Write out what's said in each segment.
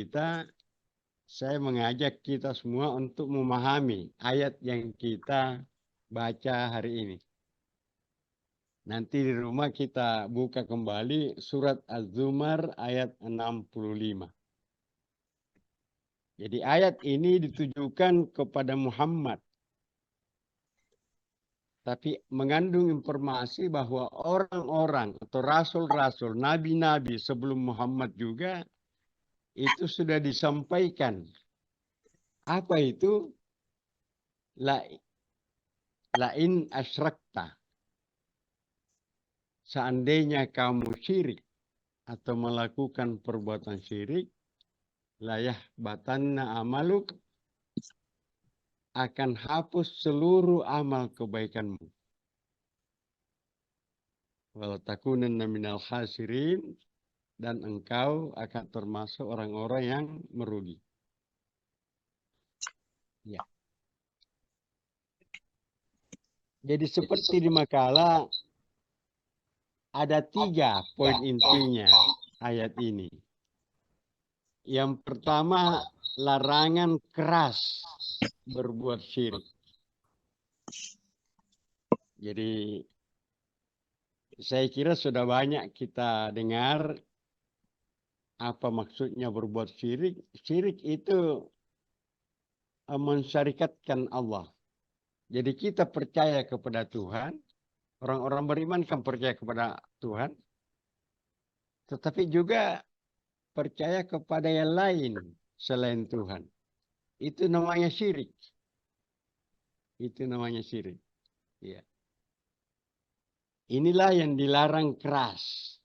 kita, saya mengajak kita semua untuk memahami ayat yang kita baca hari ini. Nanti di rumah kita buka kembali surat Az-Zumar ayat 65. Jadi ayat ini ditujukan kepada Muhammad. Tapi mengandung informasi bahwa orang-orang atau rasul-rasul, nabi-nabi sebelum Muhammad juga itu sudah disampaikan. Apa itu? Lain asyrakta. Seandainya kamu syirik atau melakukan perbuatan syirik, layah batanna amaluk, akan hapus seluruh amal kebaikanmu. Wal takunanna minal khasirin, dan engkau akan termasuk orang-orang yang merugi. Ya. Jadi seperti di makalah ada 3 poin intinya ayat ini. Yang pertama, larangan keras berbuat syirik. Jadi saya kira sudah banyak kita dengar apa maksudnya berbuat syirik. Syirik itu mensyarikatkan Allah. Jadi kita percaya kepada Tuhan. Orang-orang beriman kan percaya kepada Tuhan. Tetapi juga percaya kepada yang lain selain Tuhan. Itu namanya syirik. Itu namanya syirik. Ya. Inilah yang dilarang keras.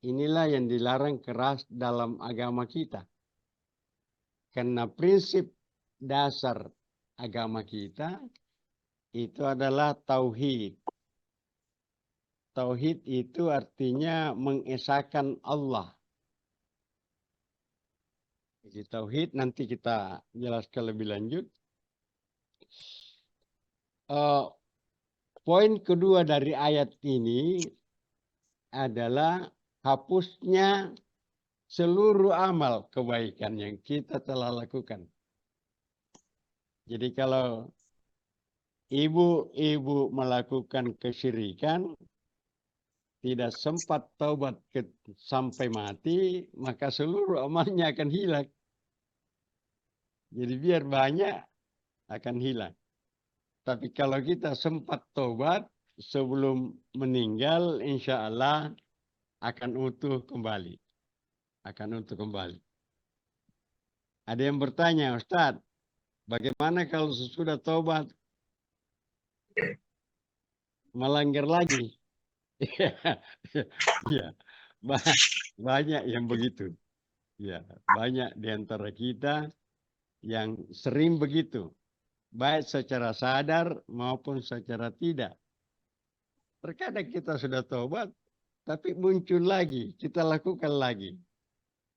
Inilah yang dilarang keras dalam agama kita. Karena prinsip dasar agama kita itu adalah tauhid. Tauhid itu artinya mengesahkan Allah. Jadi tauhid nanti kita jelaskan lebih lanjut. Poin kedua dari ayat ini adalah hapusnya seluruh amal kebaikan yang kita telah lakukan. Jadi kalau ibu-ibu melakukan kesyirikan, tidak sempat taubat sampai mati, maka seluruh amalnya akan hilang. Jadi biar banyak akan hilang. Tapi kalau kita sempat taubat sebelum meninggal, insya Allah akan utuh kembali. Akan utuh kembali. Ada yang bertanya, Ustadz, bagaimana kalau sesudah taubat melanggar lagi? Ya, banyak yang begitu. Ya, banyak di antara kita yang sering begitu, baik secara sadar maupun secara tidak. Terkadang kita sudah tobat, tapi muncul lagi, kita lakukan lagi.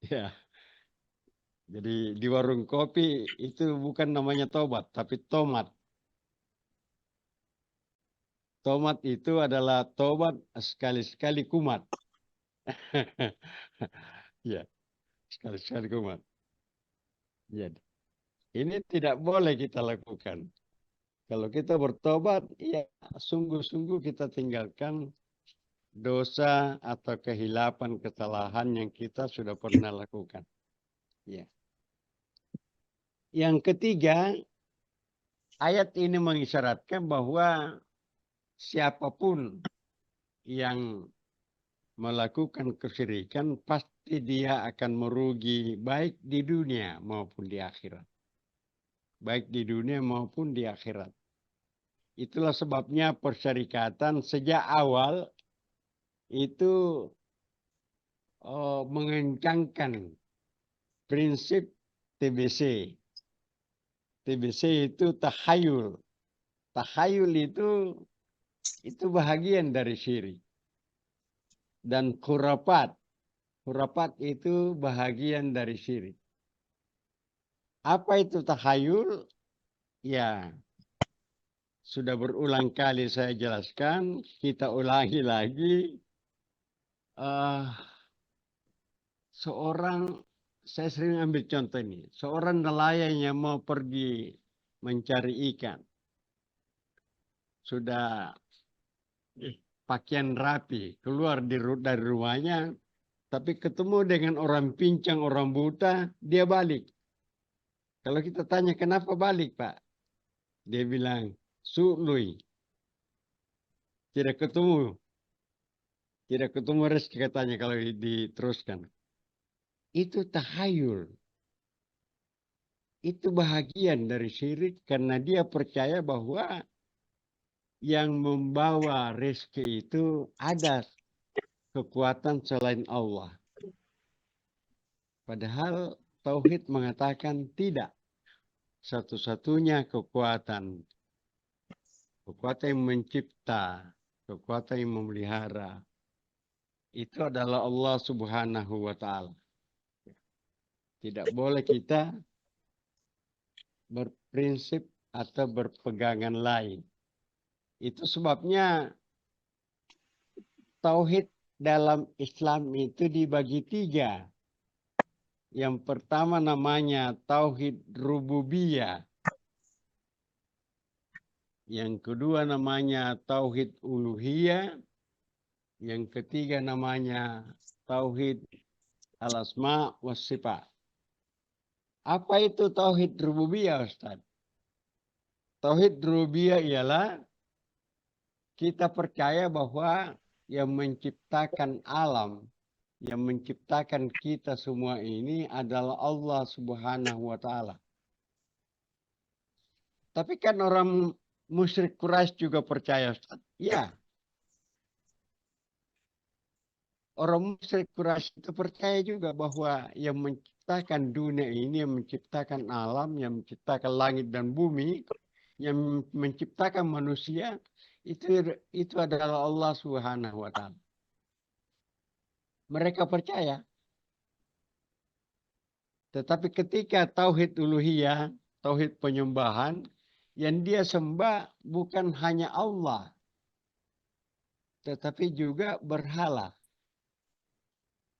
Ya, jadi di warung kopi itu bukan namanya tobat, tapi tomat. Tomat itu adalah tobat sekali-sekali kumat. Ya, sekali-sekali kumat. Jadi, ini tidak boleh kita lakukan. Kalau kita bertobat, ya sungguh-sungguh kita tinggalkan dosa atau kehilapan, kesalahan yang kita sudah pernah lakukan. Ya. Yang ketiga, ayat ini mengisyaratkan bahwa siapapun yang melakukan kesyirikan pasti dia akan merugi baik di dunia maupun di akhirat. Baik di dunia maupun di akhirat. Itulah sebabnya persyarikatan sejak awal itu mengencangkan prinsip TBC. TBC itu tahayul. Tahayul itu bahagian dari syirik. Dan khurafat. Khurafat itu bahagian dari syirik. Apa itu tahayul? Ya, sudah berulang kali saya jelaskan. Kita ulangi lagi. Saya sering ambil contoh ini, seorang nelayan yang mau pergi mencari ikan, sudah pakaian rapi, keluar dari rumahnya, tapi ketemu dengan orang pincang, orang buta, dia balik. Kalau kita tanya kenapa balik, Pak? Dia bilang, "Su'lui." Tidak ketemu. Tidak ketemu rezeki katanya kalau diteruskan. Itu tahayul. Itu bahagian dari syirik karena dia percaya bahwa yang membawa rezeki itu ada kekuatan selain Allah. Padahal tauhid mengatakan tidak. Satu-satunya kekuatan yang mencipta, kekuatan yang memelihara, itu adalah Allah Subhanahu wa Ta'ala. Tidak boleh kita berprinsip atau berpegangan lain. Itu sebabnya tauhid dalam Islam itu dibagi 3. Yang pertama namanya tauhid rububiyah. Yang kedua namanya tauhid uluhiyah. Yang ketiga namanya tauhid al-asma was sifat. Apa itu tauhid rububiyah, Ustaz? Tauhid rububiyah ialah kita percaya bahwa yang menciptakan alam, yang menciptakan kita semua ini adalah Allah Subhanahu wa Ta'ala. Tapi kan orang musyrik Quraisy juga percaya, Ustaz. Ya. Orang musyrik Quraisy itu percaya juga bahwa yang menciptakan dunia ini, yang menciptakan alam, yang menciptakan langit dan bumi, yang menciptakan manusia, itu adalah Allah Subhanahu wa Ta'ala. Mereka percaya. Tetapi ketika tauhid uluhiyah, tauhid penyembahan, yang dia sembah bukan hanya Allah, tetapi juga berhala.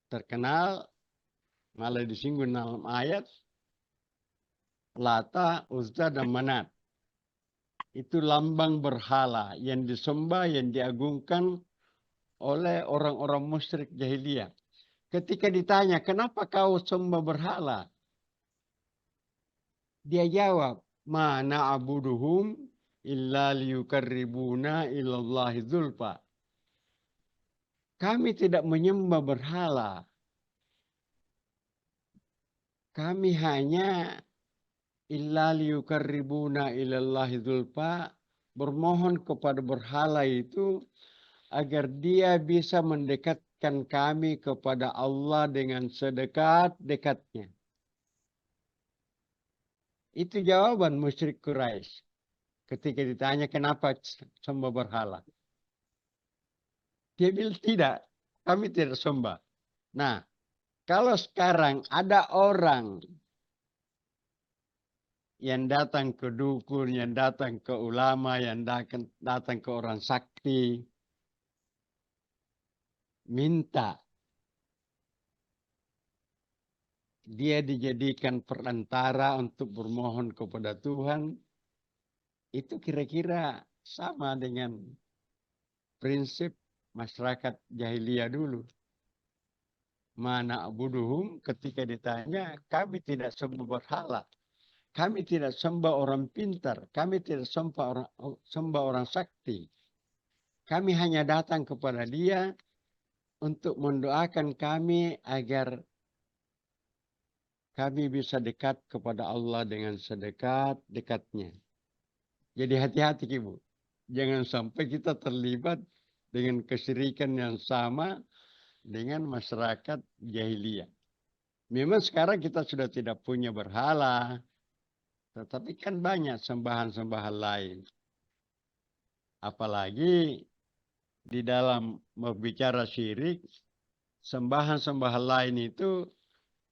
Terkenal, malah disinggung dalam ayat, Lata, Uzza, dan Manat. Itu lambang berhala yang disembah, yang diagungkan oleh orang-orang musyrik jahiliyah. Ketika ditanya, kenapa kau sembah berhala? Dia jawab, ma na'buduhum illa liyukarribuna ilallahi zulfa. Kami tidak menyembah berhala. Kami hanya illa liyukarribuna ilallahi zulfa, bermohon kepada berhala itu agar dia bisa mendekatkan kami kepada Allah dengan sedekat-dekatnya. Itu jawaban musyrik Quraisy ketika ditanya kenapa sembah berhala. Dia bilang tidak, kami tidak sembah. Nah, kalau sekarang ada orang yang datang ke dukun, yang datang ke ulama, yang datang ke orang sakti, minta dia dijadikan perantara untuk bermohon kepada Tuhan, itu kira-kira sama dengan prinsip masyarakat jahiliyah dulu. Mana abuduhum ketika ditanya, kami tidak sembah berhala. Kami tidak sembah orang pintar. Kami tidak sembah orang sakti. Kami hanya datang kepada dia untuk mendoakan kami agar kami bisa dekat kepada Allah dengan sedekat-dekatnya. Jadi hati-hati Ibu. Jangan sampai kita terlibat dengan kesyirikan yang sama dengan masyarakat jahiliyah. Memang sekarang kita sudah tidak punya berhala. Tetapi kan banyak sembahan-sembahan lain. Apalagi di dalam berbicara syirik, sembahan-sembahan lain itu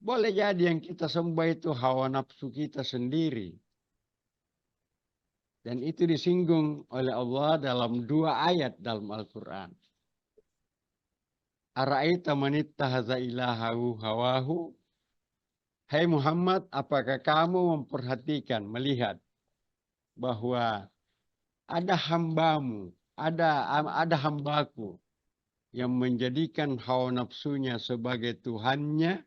boleh jadi yang kita sembah itu hawa nafsu kita sendiri. Dan itu disinggung oleh Allah dalam 2 ayat dalam Al-Quran. Ara'aita man ittakhadha ilahahu hawahu. Hai Muhammad, apakah kamu memperhatikan, melihat bahwa ada hambamu, ada hambaku yang menjadikan hawa nafsunya sebagai Tuhannya.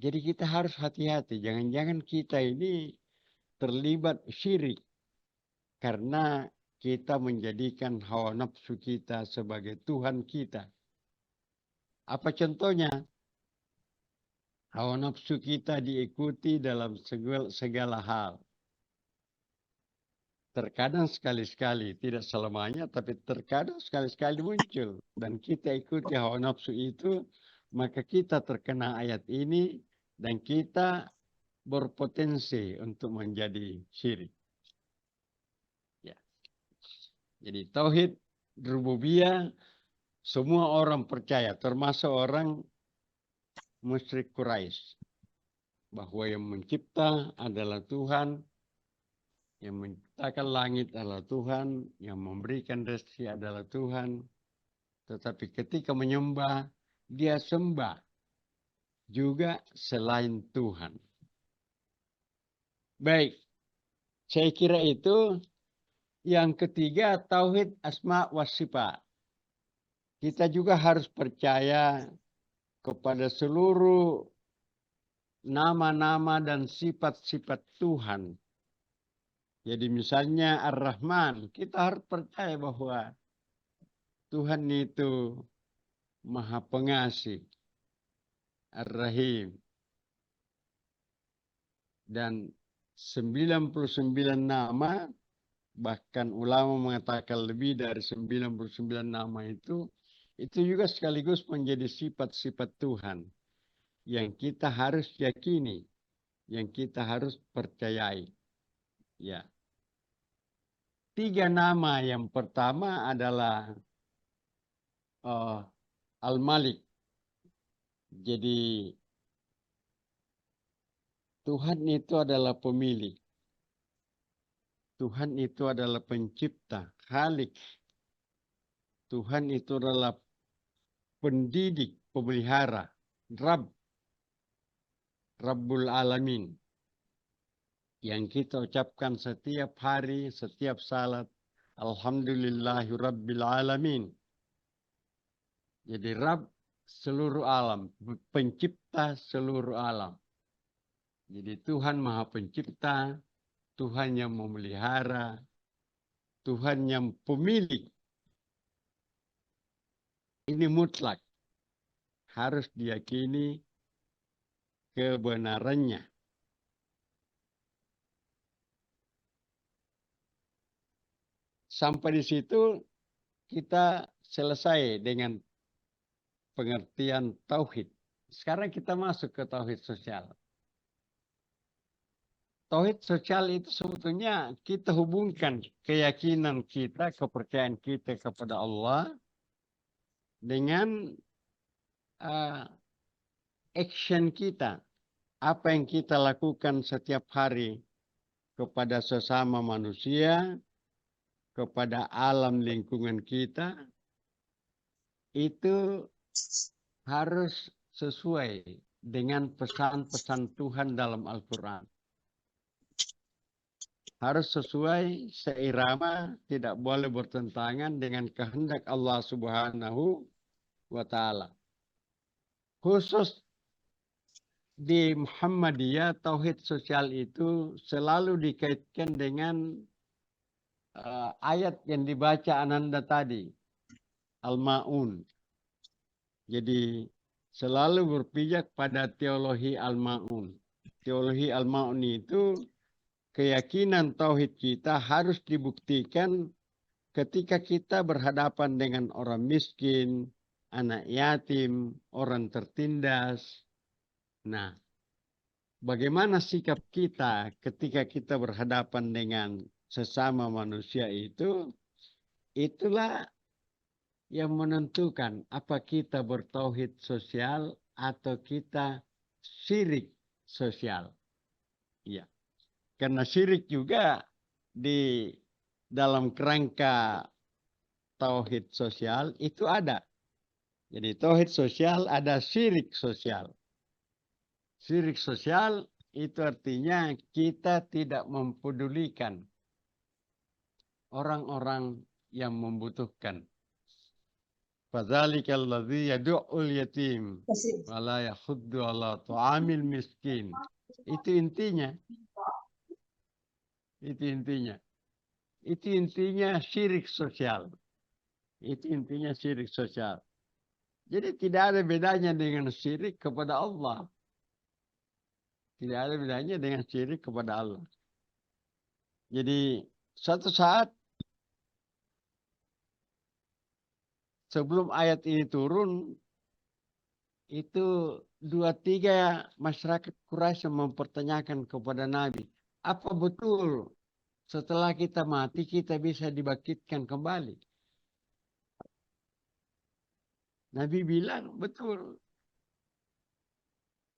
Jadi kita harus hati-hati. Jangan-jangan kita ini terlibat syirik. Karena kita menjadikan hawa nafsu kita sebagai Tuhan kita. Apa contohnya? Hawa nafsu kita diikuti dalam segala hal. Terkadang sekali-sekali, tidak selamanya, tapi terkadang sekali-sekali muncul. Dan kita ikuti hawa nafsu itu, maka kita terkena ayat ini, dan kita berpotensi untuk menjadi syirik. Ya. Jadi tauhid rububiyah, semua orang percaya, termasuk orang musyrik Quraisy, bahwa yang mencipta adalah Tuhan, yang menciptakan langit adalah Tuhan, yang memberikan rezeki adalah Tuhan. Tetapi ketika menyembah, dia sembah juga selain Tuhan. Baik, saya kira itu. Yang ketiga, tauhid asma wa sifat. Kita juga harus percaya kepada seluruh nama-nama dan sifat-sifat Tuhan. Jadi misalnya Ar-Rahman, kita harus percaya bahwa Tuhan itu Maha Pengasih, Ar-Rahim. Dan 99 nama, bahkan ulama mengatakan lebih dari 99 nama itu juga sekaligus menjadi sifat-sifat Tuhan yang kita harus yakini, yang kita harus percayai. Ya. 3 nama yang pertama adalah Al-Malik. Jadi Tuhan itu adalah pemilik. Tuhan itu adalah pencipta, Khalik. Tuhan itu adalah pendidik, pemelihara, Rabbul Alamin. Yang kita ucapkan setiap hari, setiap salat. Alhamdulillahi Rabbil Alamin. Jadi Rabb seluruh alam, pencipta seluruh alam. Jadi Tuhan Maha Pencipta, Tuhan yang memelihara, Tuhan yang pemilik. Ini mutlak. Harus diyakini kebenarannya. Sampai di situ kita selesai dengan pengertian tauhid. Sekarang kita masuk ke tauhid sosial. Tauhid sosial itu sebetulnya kita hubungkan keyakinan kita, kepercayaan kita kepada Allah dengan action kita. Apa yang kita lakukan setiap hari kepada sesama manusia, kepada alam lingkungan kita, itu harus sesuai dengan pesan-pesan Tuhan dalam Al-Quran. Harus sesuai seirama, tidak boleh bertentangan dengan kehendak Allah Subhanahu wa Ta'ala. Khusus di Muhammadiyah, tauhid sosial itu selalu dikaitkan dengan ayat yang dibaca Ananda tadi, Al-Ma'un. Jadi selalu berpijak pada teologi Al-Ma'un. Teologi Al-Ma'un itu keyakinan tauhid kita harus dibuktikan ketika kita berhadapan dengan orang miskin, anak yatim, orang tertindas. Nah, bagaimana sikap kita ketika kita berhadapan dengan sesama manusia itu, itulah yang menentukan apa kita bertauhid sosial atau kita syirik sosial. Ya. Karena syirik juga di dalam kerangka tauhid sosial itu ada. Jadi tauhid sosial ada syirik sosial. Syirik sosial itu artinya kita tidak mempedulikan orang-orang yang membutuhkan. Fadzalikal ladzi yad'ul yatim wa la yahuddu ala ta'amil miskin. Itu intinya. Itu intinya. Itu intinya syirik sosial. Itu intinya syirik sosial. Jadi tidak ada bedanya dengan syirik kepada Allah. Tidak ada bedanya dengan syirik kepada Allah. Jadi suatu saat sebelum ayat ini turun, itu 2-3 masyarakat Quraisy mempertanyakan kepada Nabi, apa betul setelah kita mati kita bisa dibangkitkan kembali? Nabi bilang betul.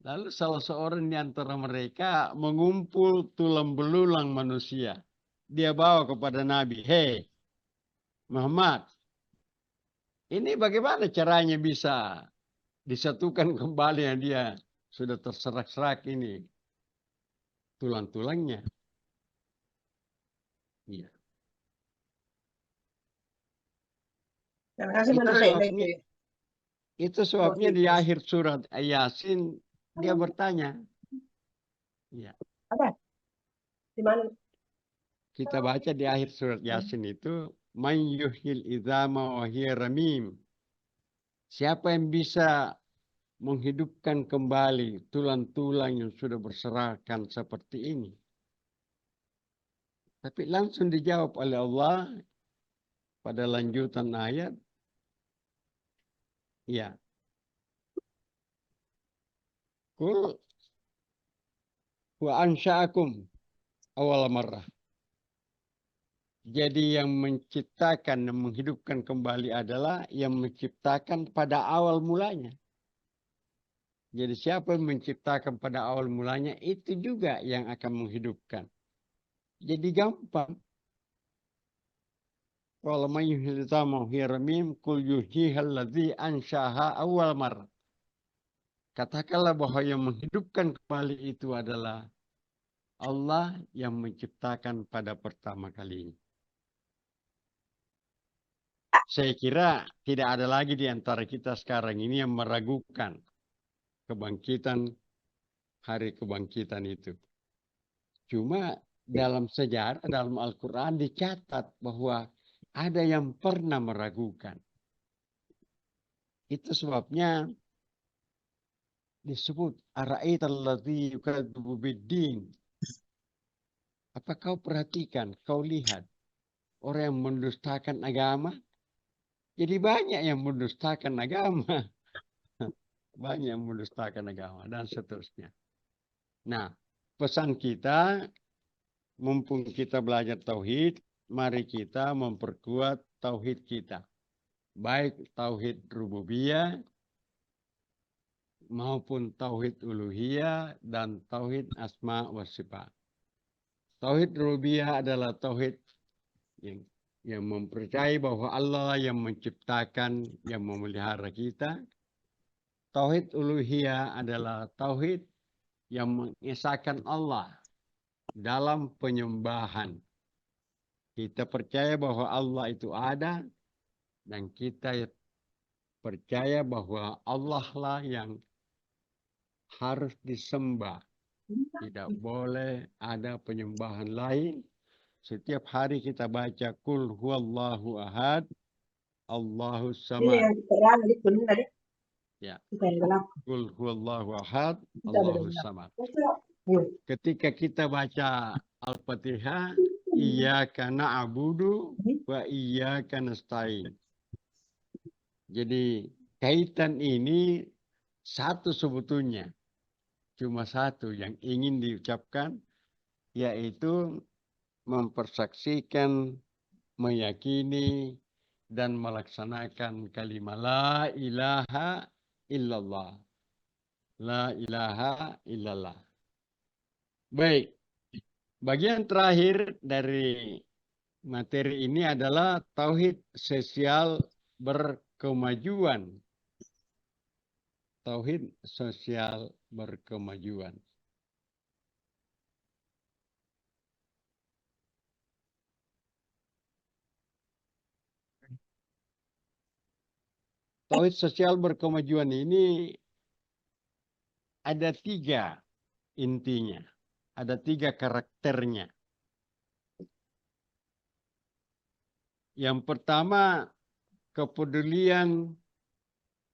Lalu salah seorang di antara mereka mengumpul tulang belulang manusia. Dia bawa kepada Nabi, "Hei Muhammad, ini bagaimana caranya bisa disatukan kembali yang dia sudah terserak-serak ini tulang-tulangnya?" Iya. Itu sebabnya di akhir surat Yasin dia bertanya. Iya. Apa? Di mana? Kita baca di akhir surat Yasin itu, "Man yuhyil idzama wa hiya ramim." Siapa yang bisa menghidupkan kembali tulang-tulang yang sudah berserakan seperti ini? Tapi langsung dijawab oleh Allah pada lanjutan ayat. Ya. Qul wa ansha'akum awal marrah. Jadi yang menciptakan dan menghidupkan kembali adalah yang menciptakan pada awal mulanya. Jadi siapa yang menciptakan pada awal mulanya itu juga yang akan menghidupkan. Jadi gampang. Kalau mayyuhilitamu hiramim kul yuhihal ladzi anshaha awal mar. Katakanlah bahwa yang menghidupkan kembali itu adalah Allah yang menciptakan pada pertama kalinya. Saya kira tidak ada lagi di antara kita sekarang ini yang meragukan kebangkitan, hari kebangkitan itu. Cuma dalam sejarah, dalam Al-Quran dicatat bahwa ada yang pernah meragukan. Itu sebabnya disebut ara'aital ladzi yukadzibu biddin. Apa kau perhatikan, kau lihat orang yang mendustakan agama? Jadi banyak yang mendustakan agama. Banyak yang mendustakan agama dan seterusnya. Nah, pesan kita, mumpung kita belajar tauhid, mari kita memperkuat tauhid kita. Baik tauhid rububiyah maupun tauhid uluhiyah dan tauhid asma wa sifat. Tauhid rububiyah adalah tauhid yang mempercayai bahwa Allah yang menciptakan, yang memelihara kita. Tauhid uluhiyah adalah tauhid yang mengesahkan Allah dalam penyembahan. Kita percaya bahwa Allah itu ada dan kita percaya bahwa Allah lah yang harus disembah. Tidak boleh ada penyembahan lain. Setiap hari kita baca Qul huwallahu ahad, Allahus samad. Ya. Qul huwallahu ahad, Allahus samad. Ketika kita baca Al-Fatihah, iyyaka na'budu wa iyyaka nasta'in. Jadi kaitan ini satu sebetulnya. Cuma satu yang ingin diucapkan, yaitu mempersaksikan, meyakini, dan melaksanakan kalimat la ilaha illallah. La ilaha illallah. Baik, bagian terakhir dari materi ini adalah tauhid sosial berkemajuan. Tauhid sosial berkemajuan. Tauhid sosial berkemajuan ini ada 3 intinya. Ada 3 karakternya. Yang pertama, kepedulian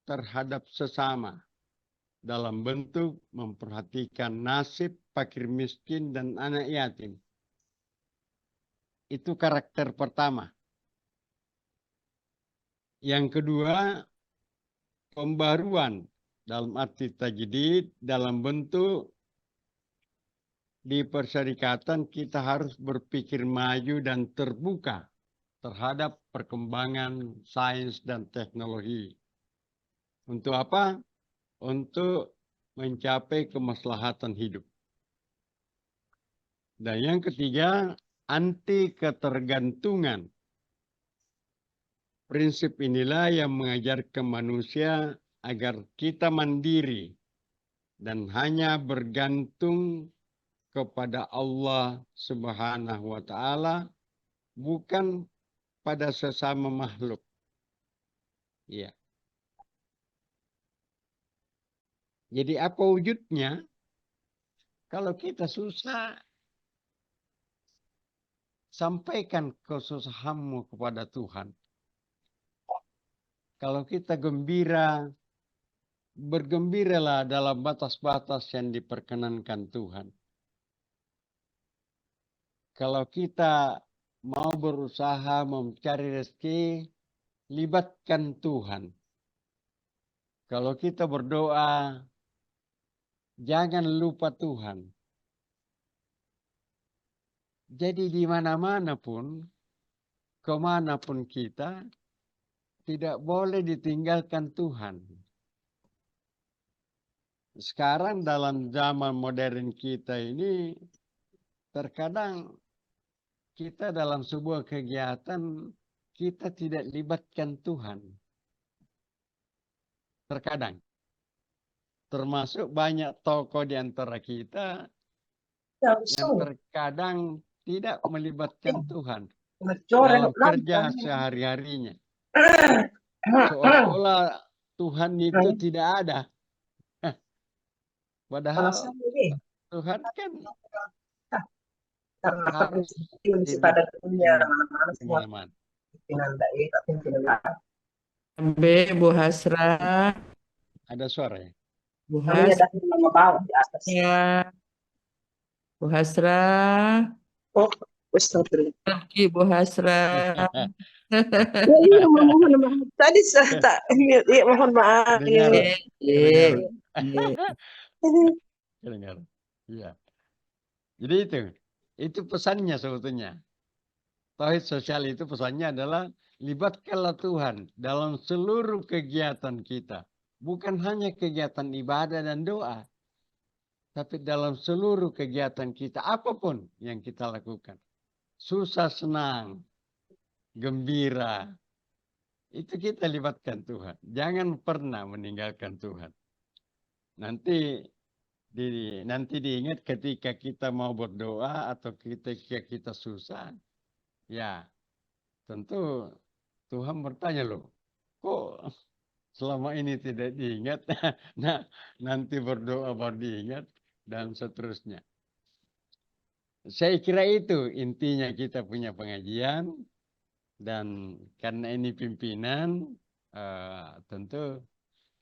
terhadap sesama dalam bentuk memperhatikan nasib fakir miskin dan anak yatim. Itu karakter pertama. Yang kedua, pembaruan dalam arti tajdid dalam bentuk di persyarikatan kita harus berpikir maju dan terbuka terhadap perkembangan sains dan teknologi. Untuk apa? Untuk mencapai kemaslahatan hidup. Dan yang ketiga, anti ketergantungan. Prinsip inilah yang mengajarkan manusia agar kita mandiri dan hanya bergantung kepada Allah Subhanahu wa Ta'ala, bukan pada sesama makhluk. Ya. Jadi apa wujudnya? Kalau kita susah, sampaikan kesusahanmu kepada Tuhan. Kalau kita gembira, bergembiralah dalam batas-batas yang diperkenankan Tuhan. Kalau kita mau berusaha mencari rezeki, libatkan Tuhan. Kalau kita berdoa, jangan lupa Tuhan. Jadi di mana-mana pun, kemanapun kita, tidak boleh ditinggalkan Tuhan. Sekarang dalam zaman modern kita ini, terkadang kita dalam sebuah kegiatan, kita tidak libatkan Tuhan. Terkadang. Termasuk banyak tokoh di antara kita yang terkadang tidak melibatkan Tuhan dalam kerja sehari-harinya. Seolah-olah Tuhan itu tidak ada. Padahal Tuhan kan harus di mana-mana. Bu Hasra. Ada suara ya? Bu Hasra. Bu Hasra. Oh, Pergi Bu Hasra. iya, mohon maaf. Tadi saya tak iya, mohon maaf. Dengar. Iya. Dengar. Iya. Jadi itu pesannya sebetulnya. Tauhid sosial itu pesannya adalah libatkanlah Tuhan dalam seluruh kegiatan kita. Bukan hanya kegiatan ibadah dan doa. Tapi dalam seluruh kegiatan kita, apapun yang kita lakukan. Susah, senang, gembira. Itu kita libatkan Tuhan. Jangan pernah meninggalkan Tuhan. Nanti diingat ketika kita mau berdoa atau ketika kita susah. Ya, tentu Tuhan bertanya loh, kok selama ini tidak diingat? Nah, nanti berdoa baru diingat dan seterusnya. Saya kira itu intinya kita punya pengajian dan karena ini pimpinan, tentu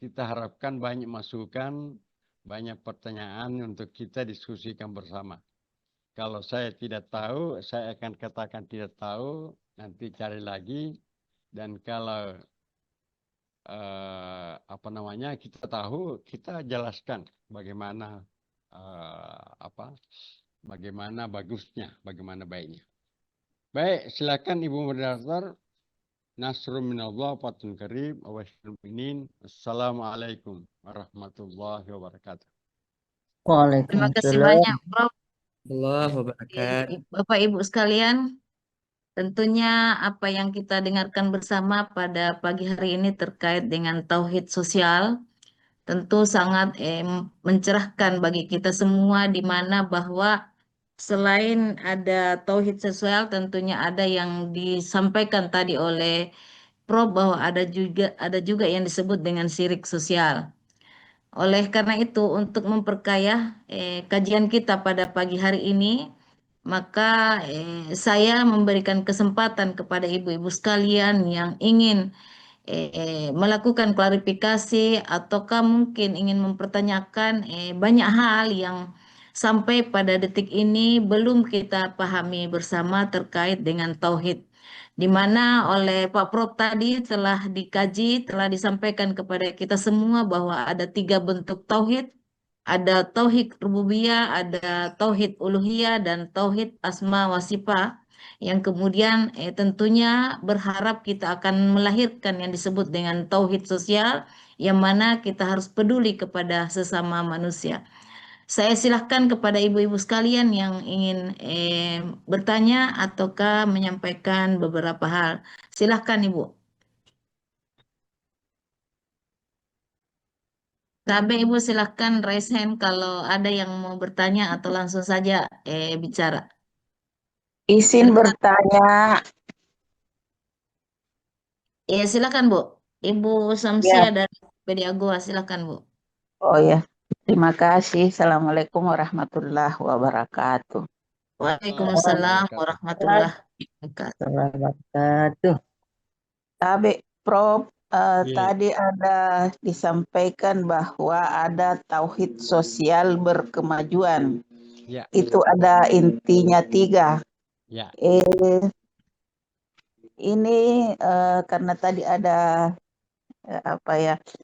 kita harapkan banyak masukan, banyak pertanyaan untuk kita diskusikan bersama. Kalau saya tidak tahu, saya akan katakan tidak tahu, nanti cari lagi. Dan kalau kita tahu, kita jelaskan bagaimana bagaimana bagusnya, bagaimana baiknya. Baik, silakan Ibu Moderator. Nasrun minallah fatun karim awasminin. Assalamualaikum warahmatullahi wabarakatuh. Terima kasih banyak, Prof. Allah wabarakatuh. Bapak Ibu sekalian, tentunya apa yang kita dengarkan bersama pada pagi hari ini terkait dengan tauhid sosial tentu sangat mencerahkan bagi kita semua di mana bahwa selain ada tauhid sosial tentunya ada yang disampaikan tadi oleh Prof bahwa ada juga yang disebut dengan syirik sosial. Oleh karena itu, untuk memperkaya kajian kita pada pagi hari ini, maka saya memberikan kesempatan kepada ibu-ibu sekalian yang ingin melakukan klarifikasi ataukah mungkin ingin mempertanyakan banyak hal yang sampai pada detik ini belum kita pahami bersama terkait dengan tauhid. Di mana oleh Pak Prof tadi telah dikaji, telah disampaikan kepada kita semua bahwa ada 3 bentuk tauhid, ada tauhid rububiyah, ada tauhid uluhiyah, dan tauhid asma wa sifat yang kemudian tentunya berharap kita akan melahirkan yang disebut dengan tauhid sosial yang mana kita harus peduli kepada sesama manusia. Saya silahkan kepada ibu-ibu sekalian yang ingin bertanya ataukah menyampaikan beberapa hal. Silahkan Ibu. Tabe Ibu silahkan raise hand kalau ada yang mau bertanya atau langsung saja bicara. Izin bertanya, Silakan Bu. Ibu Samsia ya. dari PD Agua, silakan Bu. Oh ya, terima kasih. Assalamualaikum warahmatullahi wabarakatuh. Waalaikumsalam warahmatullahi wabarakatuh. Tabe, Prof, Iya. tadi ada disampaikan bahwa ada tauhid sosial berkemajuan. Ya, Itu ada intinya 3. ya. Ini karena tadi ada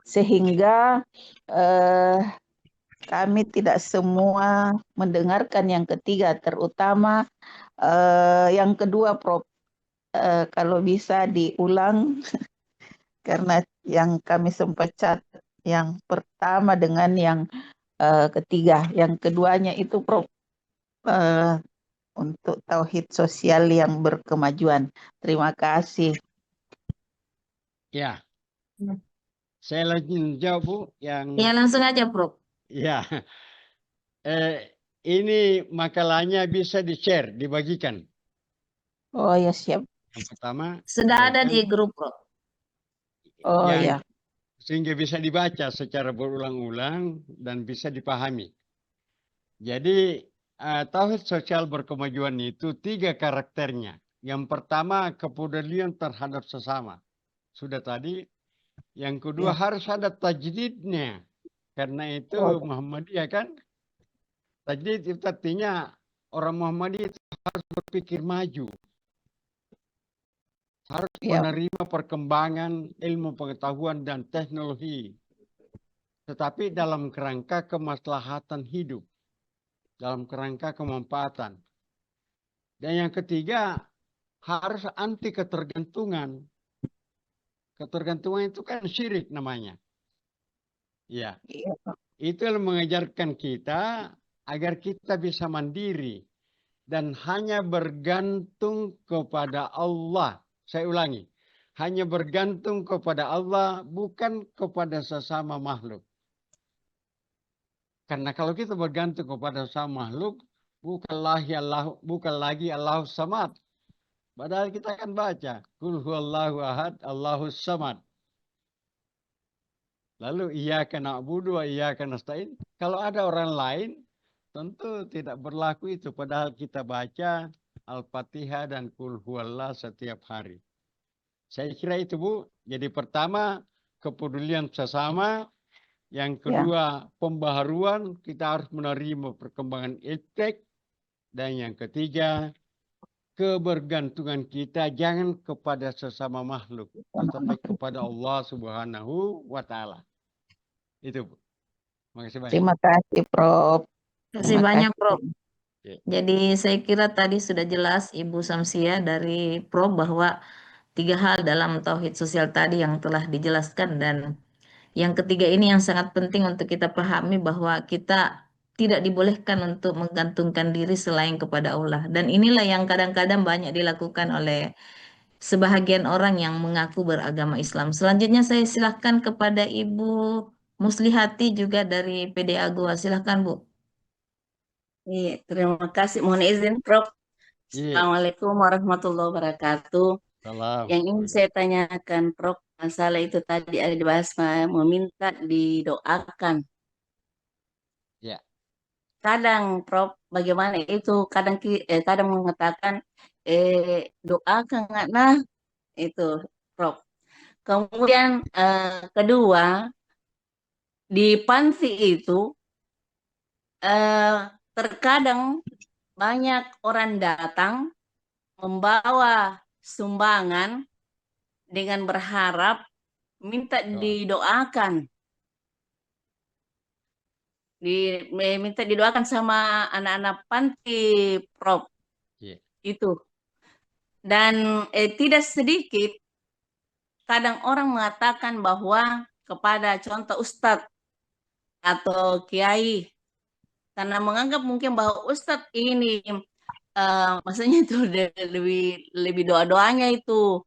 sehingga kami tidak semua mendengarkan yang ketiga, terutama yang kedua, Prof. Kalau bisa diulang karena yang kami sempat catat yang pertama dengan yang ketiga, yang keduanya itu, Prof, untuk tauhid sosial yang berkemajuan. Terima kasih. Ya. Saya lanjut jawab Bu yang Ya langsung aja Prof. ya. Ini makalahnya bisa di-share, dibagikan. Oh ya, siap. Yang pertama Sudah ada kan, di grup Prof. Oh yang ya. sehingga bisa dibaca secara berulang-ulang dan bisa dipahami. Jadi tauhid sosial berkemajuan itu 3 karakternya. Yang pertama kepedulian terhadap sesama. Sudah tadi. Yang kedua Ya. harus ada tajdidnya. Karena itu Oh. Muhammadiyah kan. Tajdid itu artinya orang Muhammadiyah itu harus berpikir maju. Harus Ya. menerima perkembangan ilmu pengetahuan dan teknologi. Tetapi dalam kerangka kemaslahatan hidup. Dalam kerangka kemanfaatan. Dan yang ketiga harus anti ketergantungan. Ketergantungan itu kan syirik namanya. Ya. Ya. Itu yang mengajarkan kita agar kita bisa mandiri dan hanya bergantung kepada Allah. Saya ulangi, hanya bergantung kepada Allah, bukan kepada sesama makhluk. Karena kalau kita bergantung kepada sesama makhluk, bukan lagi Allah Samad. Padahal kita akan baca, Qul huwallahu ahad, Allahus samad. Lalu iyyaka na'budu wa iyyaka nasta'in. Kalau ada orang lain, tentu tidak berlaku itu. Padahal kita baca Al-Fatihah dan Qul huwallah setiap hari. Saya kira itu Bu. Jadi pertama, kepedulian sesama. Yang kedua, pembaharuan. Kita harus menerima perkembangan iptek. Dan yang ketiga, kebergantungan kita jangan kepada sesama makhluk. Tetapi kepada Allah Subhanahu wa Ta'ala. Itu Bu. Makasih banyak. Terima kasih, Prof. Terima kasih Terima banyak kasih. Prof. Ya. Jadi saya kira tadi sudah jelas Ibu Samsia dari Prof bahwa 3 hal dalam tauhid sosial tadi yang telah dijelaskan dan yang ketiga ini yang sangat penting untuk kita pahami bahwa kita tidak dibolehkan untuk menggantungkan diri selain kepada Allah. Dan inilah yang kadang-kadang banyak dilakukan oleh sebahagian orang yang mengaku beragama Islam. Selanjutnya saya silahkan kepada Ibu Muslihati juga dari PDA Goa. Silahkan Bu. Iya, terima kasih. Mohon izin, Prof. Iya, Assalamualaikum warahmatullahi wabarakatuh. salam. Yang ingin saya tanyakan, Prof, masalah itu tadi ada dibahas meminta didoakan. Ya. Kadang, Prof, bagaimana itu? Kadang mengatakan doakan nggak nah itu, Prof. Kemudian kedua, di panti itu terkadang banyak orang datang membawa sumbangan dengan berharap minta Doa. didoakan. Minta didoakan sama anak-anak panti, Prof. Iya. Itu. Dan tidak sedikit kadang orang mengatakan bahwa kepada contoh ustadz atau kiai, karena menganggap mungkin bahwa ustadz ini maksudnya itu lebih doa-doanya itu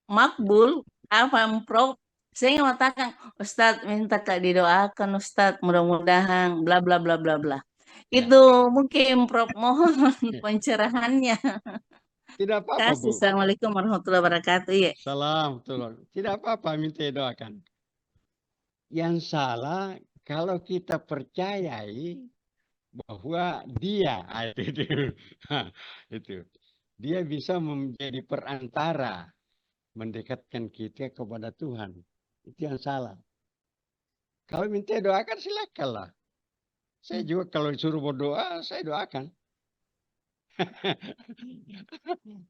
makbul, apa Prof? Saya mengatakan, Ustadz minta Kak didoakan Ustadz, mudah-mudahan bla bla bla bla bla. Ya. Itu mungkin Prof mohon pencerahannya. Tidak apa-apa, Kasih. Bu. Assalamualaikum warahmatullahi wabarakatuh. Ya. Salam, tolong. Tidak apa-apa minta doakan. Yang salah kalau kita percayai bahwa dia itu dia bisa menjadi perantara mendekatkan kita kepada Tuhan. Itu yang salah. Kalau minta doakan silakanlah. Saya juga kalau disuruh berdoa, saya doakan.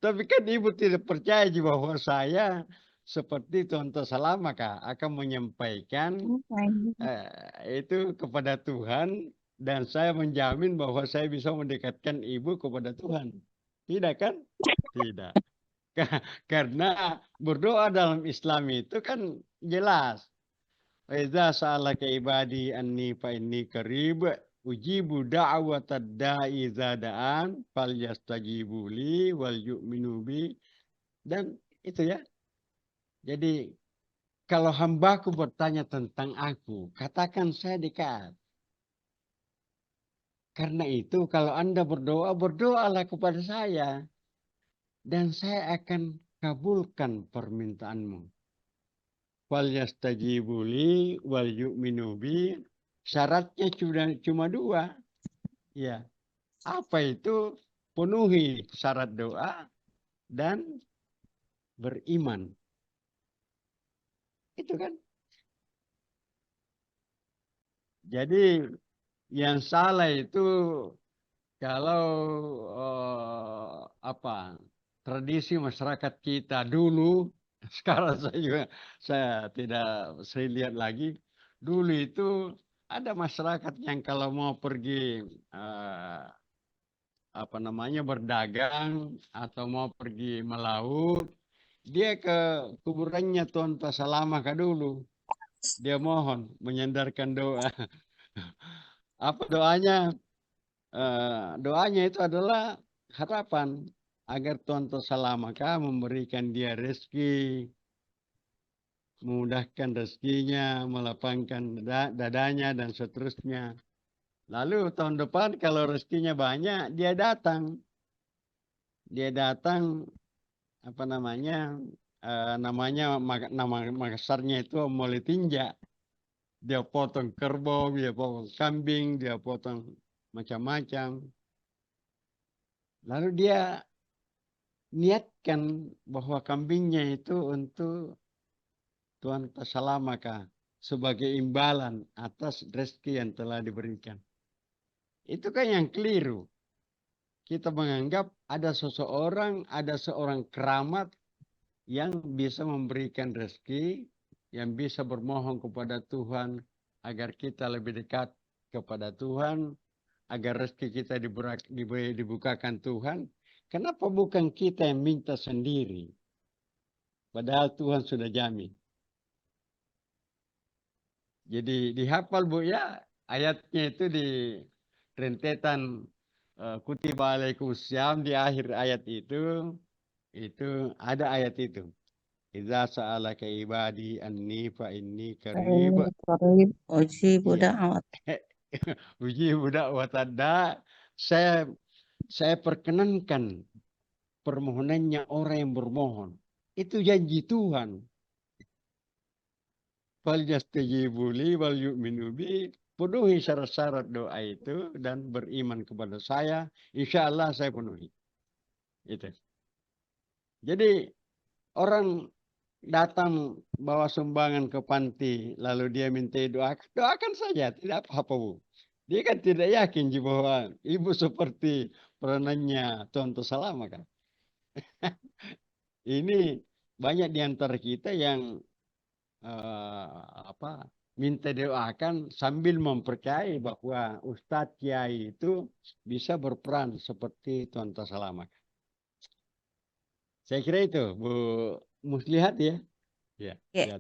Tapi kan ibu tidak percaya bahwa saya seperti Tonto Salamaka akan menyampaikan itu kepada Tuhan dan saya menjamin bahwa saya bisa mendekatkan ibu kepada Tuhan. Tidak kan? Tidak. Karena berdoa dalam Islam itu kan jelas. Idza sa'alaka ibadi anni fa inni qarib ujibu da'watad da'i idza da'an falyastajibu li wal yu'minu bi. Dan itu ya. Jadi kalau hambaku bertanya tentang aku, katakan saya dekat. Karena itu kalau Anda berdoa, berdoalah kepada saya. Dan saya akan kabulkan permintaanmu. Wal yastajibu li wal yu'minu bi. Syaratnya cuma dua. Ya. Apa itu? Penuhi syarat doa dan beriman. Itu kan. Jadi yang salah itu kalau tradisi masyarakat kita dulu, sekarang saya tidak saya lihat lagi. Dulu itu ada masyarakat yang kalau mau pergi berdagang atau mau pergi melaut, dia ke kuburannya Tuan Pasalamaka dulu. Dia mohon menyandarkan doa. Apa doanya? Doanya itu adalah harapan agar Tuhan Salamaka memberikan dia rezeki, memudahkan rezekinya, melapangkan dadanya dan seterusnya. Lalu tahun depan kalau rezekinya banyak, dia datang. Dia datang nama Makassarnya itu mulai tinja. Dia potong kerbau, dia potong kambing, dia potong macam-macam. Lalu dia niatkan bahwa kambingnya itu untuk Tuhan Pasalamaka sebagai imbalan atas rezeki yang telah diberikan. Itu kan yang keliru. Kita menganggap ada seorang keramat yang bisa memberikan rezeki, yang bisa bermohon kepada Tuhan agar kita lebih dekat kepada Tuhan, agar rezeki kita dibukakan Tuhan. Kenapa bukan kita yang minta sendiri? Padahal Tuhan sudah jamin. Jadi dihafal Bu ya, ayatnya itu di rentetan kutiba alaikumusiyam di akhir ayat itu ada ayat itu. Idza sa'alaka ibadi anni fa inni qarib. Uji Iya. budak awat. Uji budak watada. Saya perkenankan permohonannya orang yang bermohon. Itu janji Tuhan. Fal yastajibu li wal yu'minu bi. Penuhi syarat-syarat doa itu dan beriman kepada saya. Insya Allah saya penuhi. Itu. Jadi orang datang bawa sumbangan ke panti, lalu dia minta doakan saja, tidak apa-apa Bu. Dia kan tidak yakin bahwa ibu seperti peranannya Contoh Salama kan. Ini banyak di antara kita yang minta doakan sambil mempercayai bahwa Ustadz Kiai itu bisa berperan seperti Contoh Salama. Saya kira itu Bu Muslihat ya. Ya. Ya.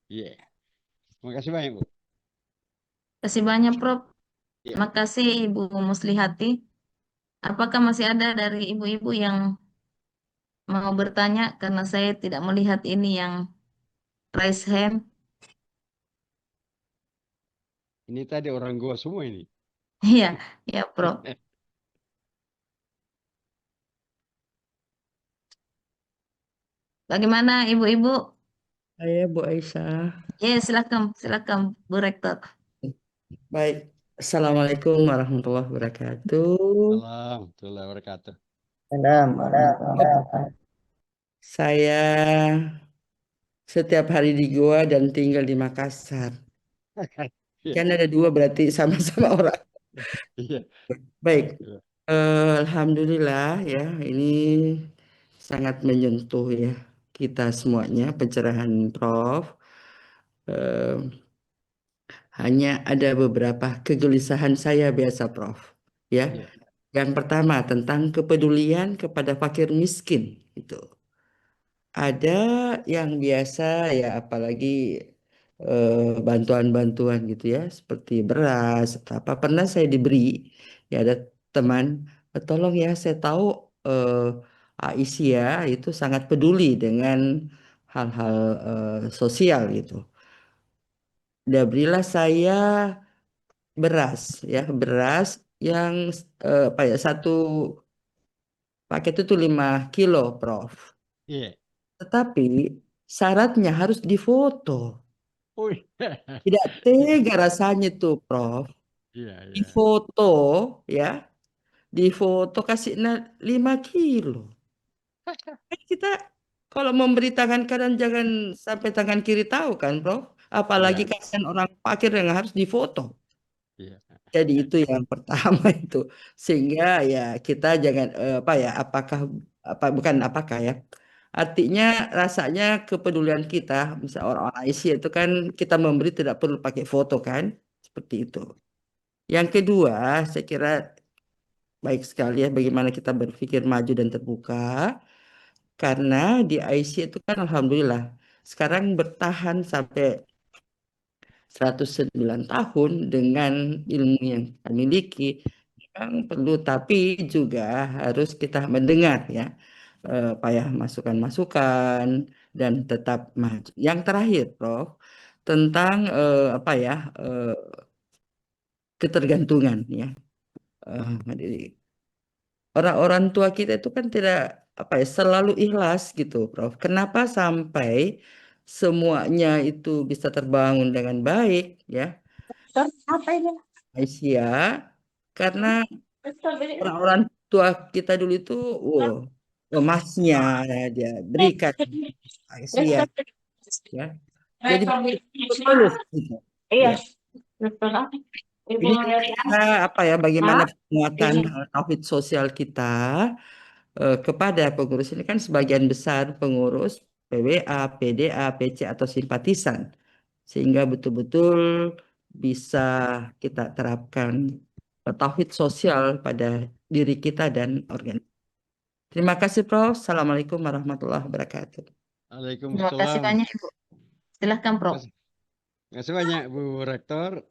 Iya. Terima kasih banyak Bu. Terima kasih banyak, Prof. Ya. Terima kasih Ibu Muslihati. Apakah masih ada dari ibu-ibu yang mau bertanya? Karena saya tidak melihat ini yang raise hand. Ini tadi orang gua semua ini. Iya, ya, Prof. Bagaimana ibu-ibu? Saya Bu Aisyah. Ya, silakan Bu Rektor. Baik. Assalamualaikum warahmatullahi wabarakatuh. Warahmatullahi wabarakatuh. Saya setiap hari di Goa dan tinggal di Makassar. Kan ada dua berarti sama-sama orang. Iya. Baik. Iya. Alhamdulillah ya, ini sangat menyentuh ya kita semuanya pencerahan Prof. Hanya ada beberapa kegelisahan saya biasa Prof. Ya. Iya. Yang pertama tentang kepedulian kepada fakir miskin itu. Ada yang biasa ya apalagi bantuan-bantuan gitu ya seperti beras atau apa pernah saya diberi ya ada teman tolong ya saya tahu Aisyah itu sangat peduli dengan hal-hal sosial gitu. Dia berilah saya beras ya beras yang apa ya satu paket itu 5 kilo Prof. Iya. Tetapi syaratnya harus difoto. Wih. Tidak tega rasanya tuh Prof. Iya, iya. Difoto ya. Difoto kasih 5 kilo. Kita kalau memberi tangan kanan jangan sampai tangan kiri tahu kan Prof. Apalagi Iya. kasihan orang fakir yang harus difoto. Iya. Jadi itu yang pertama itu. Sehingga ya kita jangan apa ya bukan apakah ya. Artinya rasanya kepedulian kita, misalnya orang-orang Asia itu kan kita memberi tidak perlu pakai foto kan, seperti itu. Yang kedua, saya kira baik sekali ya bagaimana kita berpikir maju dan terbuka, karena di Asia itu kan alhamdulillah sekarang bertahan sampai 109 tahun dengan ilmu yang kita miliki. Memang perlu, tapi juga harus kita mendengar ya. Payah masukan-masukan dan tetap maju. Yang terakhir, Prof, tentang apa ya ketergantungan ya. Orang-orang tua kita itu kan tidak apa ya selalu ikhlas gitu, Prof. Kenapa sampai semuanya itu bisa terbangun dengan baik ya? Apa ini? Aisyah, karena orang-orang tua kita dulu itu, emasnya dia berikan Aisyah ya. Jadi tulus gitu. Iya. Ya. Ini kita apa ya bagaimana penguatan tauhid sosial kita kepada pengurus ini kan sebagian besar pengurus PWA, PDA, PC atau simpatisan sehingga betul-betul bisa kita terapkan tauhid sosial pada diri kita dan organisasi. Terima kasih Prof. Assalamualaikum warahmatullahi wabarakatuh. Terima kasih Waalaikumsalam. banyak, Ibu. Silahkan, Prof. Terima kasih banyak Bu Rektor.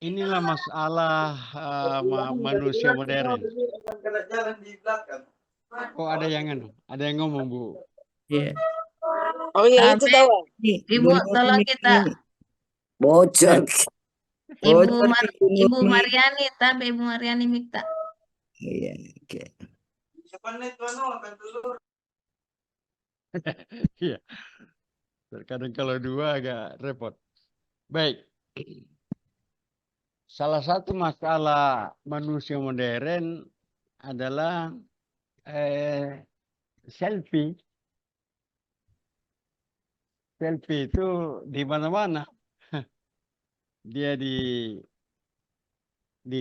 inilah masalah manusia modern. Oh, ada yang ngomong, Bu. Iya. Oh iya itu Tapi tahu. Nih, Ibu tolong kita, Bocor. Ibu Bocor nih, Bu Ibu Nurmi. Mariani, tapi Ibu Mariani minta. Iya, oke. Iya. Terkadang kalau dua agak repot. Baik. Salah satu masalah manusia modern adalah selfie. Selfie itu di mana-mana. Dia di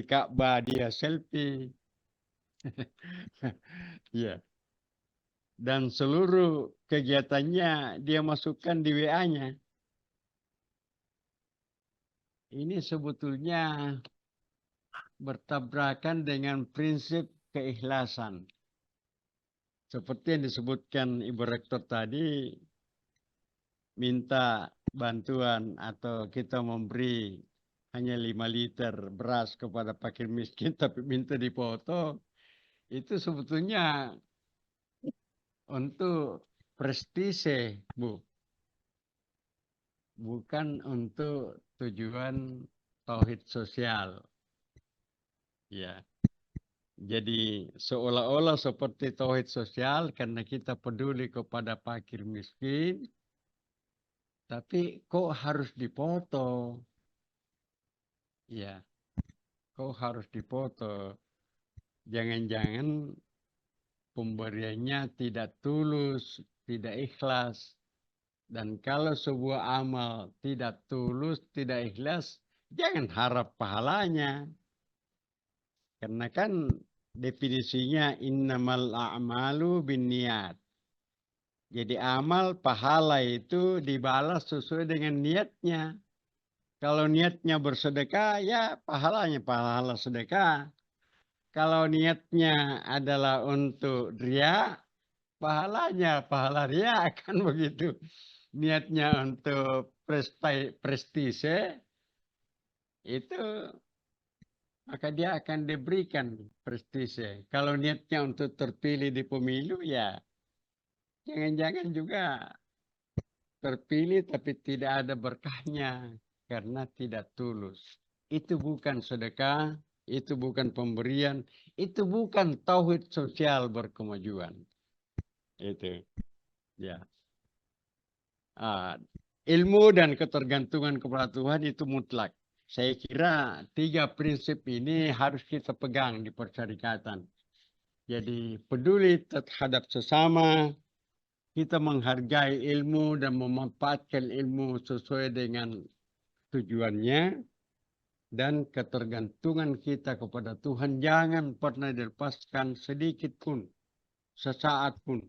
Ka'bah dia selfie. Ya. Dan seluruh kegiatannya dia masukkan di WA-nya. Ini sebetulnya bertabrakan dengan prinsip keikhlasan. Seperti yang disebutkan Ibu Rektor tadi, minta bantuan atau kita memberi hanya 5 liter beras kepada fakir miskin tapi minta dipoto, itu sebetulnya untuk prestise, Bu. Bukan untuk tujuan tauhid sosial. Ya. Jadi seolah-olah seperti tauhid sosial karena kita peduli kepada fakir miskin, tapi kok harus dipoto? Ya, kok harus dipoto? Jangan-jangan pemberiannya tidak tulus, tidak ikhlas. Dan kalau sebuah amal tidak tulus, tidak ikhlas, jangan harap pahalanya. Karena kan definisinya innamal a'malu binniyat. Jadi amal pahala itu dibalas sesuai dengan niatnya. Kalau niatnya bersedekah, ya pahalanya pahala sedekah. Kalau niatnya adalah untuk ria, pahalanya pahala ria, kan begitu. Niatnya untuk prestise, itu maka dia akan diberikan prestise. Kalau niatnya untuk terpilih di pemilu, ya jangan-jangan juga terpilih tapi tidak ada berkahnya karena tidak tulus. Itu bukan sedekah, itu bukan pemberian, itu bukan tauhid sosial berkemajuan. Itu, ya. Ilmu dan ketergantungan kepada Tuhan itu mutlak. Saya kira 3 prinsip ini harus kita pegang di persyarikatan. Jadi peduli terhadap sesama, kita menghargai ilmu dan memanfaatkan ilmu sesuai dengan tujuannya, dan ketergantungan kita kepada Tuhan jangan pernah dilepaskan sedikit pun, sesaat pun,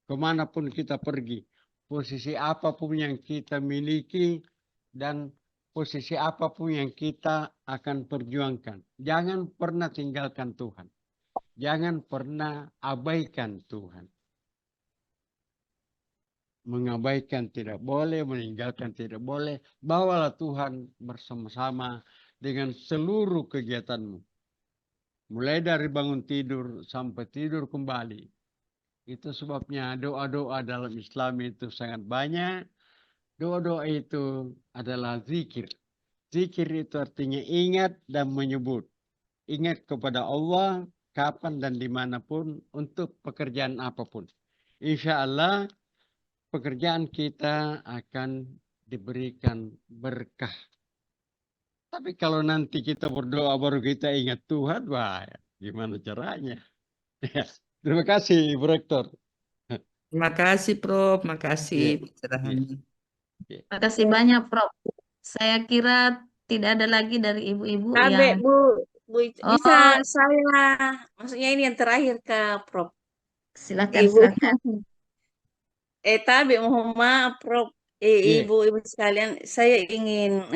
kemanapun kita pergi, posisi apapun yang kita miliki, dan posisi apapun yang kita akan perjuangkan. Jangan pernah tinggalkan Tuhan. Jangan pernah abaikan Tuhan. Mengabaikan tidak boleh, meninggalkan tidak boleh. Bawalah Tuhan bersama-sama dengan seluruh kegiatanmu. Mulai dari bangun tidur sampai tidur kembali. Itu sebabnya doa-doa dalam Islam itu sangat banyak. Doa-doa itu adalah zikir. Zikir itu artinya ingat dan menyebut. Ingat kepada Allah kapan dan dimanapun untuk pekerjaan apapun. Insya Allah pekerjaan kita akan diberikan berkah. Tapi kalau nanti kita berdoa baru kita ingat Tuhan, wah gimana caranya? Terima kasih, Ibu Rektor. Terima kasih, Prof. Makasih Iya. pencerahannya. Terima kasih banyak, Prof. Saya kira tidak ada lagi dari ibu-ibu Tabe, yang... Bu, bisa Oh, saya, maksudnya ini yang terakhir ke Prof. silakan, Ibu. silakan. Tabe, mohon maaf, Prof. Iya. Ibu-ibu sekalian, saya ingin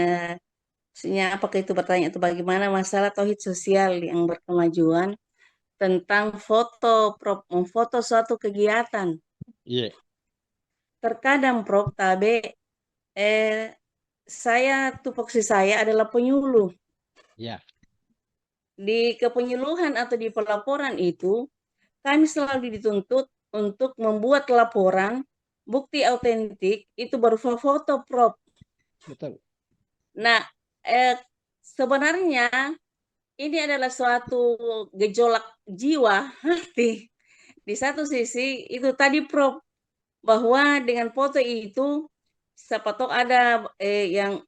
maksudnya apakah itu bertanya itu bagaimana masalah tauhid sosial yang berkemajuan tentang foto, Prof, memfoto suatu kegiatan. Iya. Terkadang, Prof, Tabe, tupoksi saya adalah penyuluh. Ya, Di kepenyuluhan atau di pelaporan itu, kami selalu dituntut untuk membuat laporan bukti autentik itu berupa foto, Prof. betul. Nah, sebenarnya ini adalah suatu gejolak jiwa hati. Di satu sisi itu tadi, Prof, bahwa dengan foto itu siapa tahu ada yang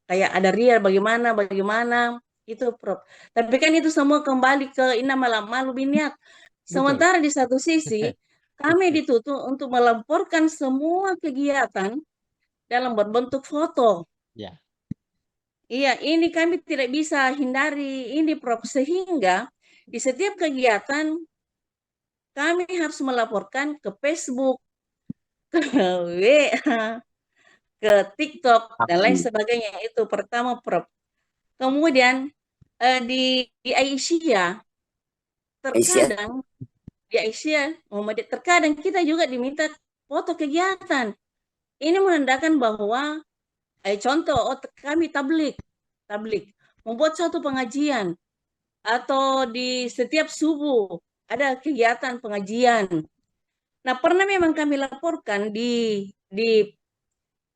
kayak ada real bagaimana itu, Prof. Tapi kan itu semua kembali ke malu biniat. Betul. Sementara di satu sisi kami dituntut untuk melaporkan semua kegiatan dalam berbentuk foto. Ya, Iya, ini kami tidak bisa hindari ini, Prof. Sehingga di setiap kegiatan kami harus melaporkan ke Facebook, ke WA, ke TikTok, dan lain sebagainya. Itu pertama, Prof. Kemudian di Aisyah, terkadang terkadang kita juga diminta foto kegiatan. Ini menandakan bahwa contoh kami tablik membuat suatu pengajian atau di setiap subuh ada kegiatan pengajian. Nah, pernah memang kami laporkan di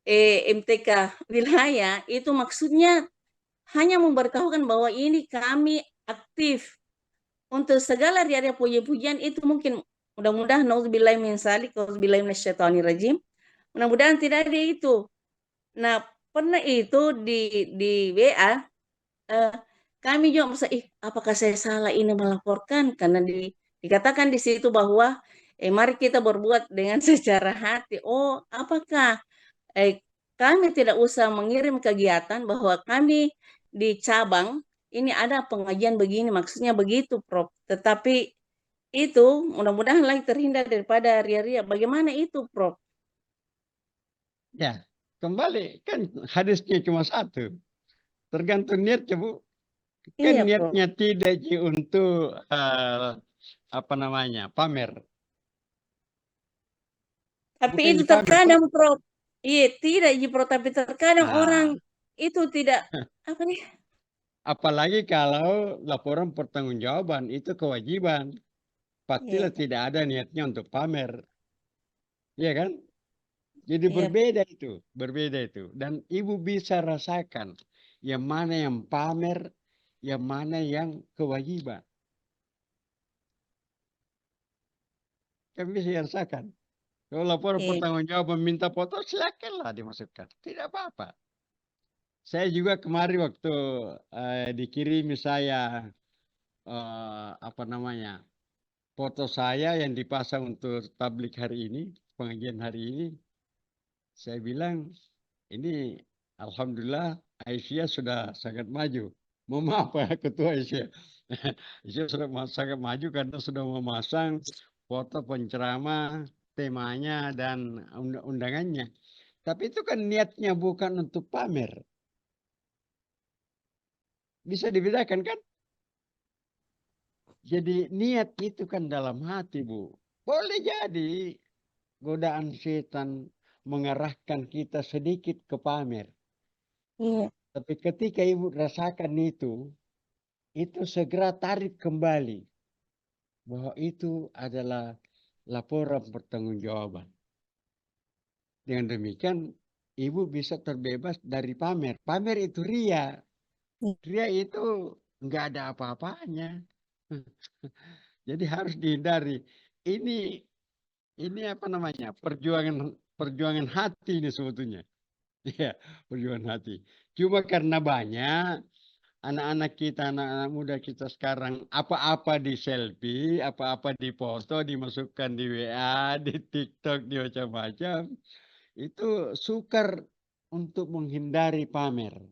MTK wilayah, itu maksudnya hanya memberitahukan bahwa ini kami aktif untuk segala ria-ria puji-pujian. Itu mungkin mudah-mudahan nauzubillahi min dzalik wa'udzubillahi minasyaitonirrajim. Mudah-mudahan tidak ada itu. Nah, pernah itu di WA kami juga merasa, apakah saya salah ini melaporkan, karena dikatakan di situ bahwa mari kita berbuat dengan secara hati. Oh, apakah kami tidak usah mengirim kegiatan bahwa kami di cabang ini ada pengajian begini, maksudnya begitu, Prof. Tetapi itu mudah-mudahan lagi terhindar daripada ria-ria. Bagaimana itu, Prof? ya. Kembali kan hadisnya cuma satu. Tergantung niatnya, Bu. Kan Iya, Prof. niatnya tidak untuk apa namanya, pamer. Tapi Bukan itu dipamer, terkadang, Prof. Iya, tidak, Prof. Tapi terkadang orang Nah, itu tidak, apa nih? apalagi kalau laporan pertanggungjawaban itu kewajiban. Pastilah Iya, tidak ada niatnya untuk pamer. Iya kan? Jadi iya, berbeda itu. Dan ibu bisa rasakan yang mana yang pamer, yang mana yang kewajiban. Kan bisa rasakan. Kalau laporan iya. pertanggungjawaban minta foto, silakanlah dimasukkan. Tidak apa-apa. Saya juga kemarin waktu dikirimi saya apa namanya, foto saya yang dipasang untuk tablik hari ini, pengajian hari ini, saya bilang ini alhamdulillah Aisyah sudah sangat maju. Mohon maaf ya Ketua Aisyah. Aisyah sudah sangat maju karena sudah memasang foto penceramah, temanya dan undangannya. Tapi itu kan niatnya bukan untuk pamer. Bisa dibedakan kan? Jadi niat itu kan dalam hati, Bu. Boleh jadi godaan setan mengarahkan kita sedikit ke pamer. Iya. Tapi ketika ibu rasakan itu segera tarik kembali. Bahwa itu adalah laporan pertanggungjawaban. Dengan demikian, ibu bisa terbebas dari pamer. Pamer itu ria. Ria itu nggak ada apa-apanya. Jadi harus dihindari. Ini apa namanya? Perjuangan hati ini sebetulnya. Ya, perjuangan hati. Cuma karena banyak anak-anak kita, anak-anak muda kita sekarang apa-apa di selfie, apa-apa di foto, dimasukkan di WA, di TikTok, di macam-macam. Itu sukar untuk menghindari pamer.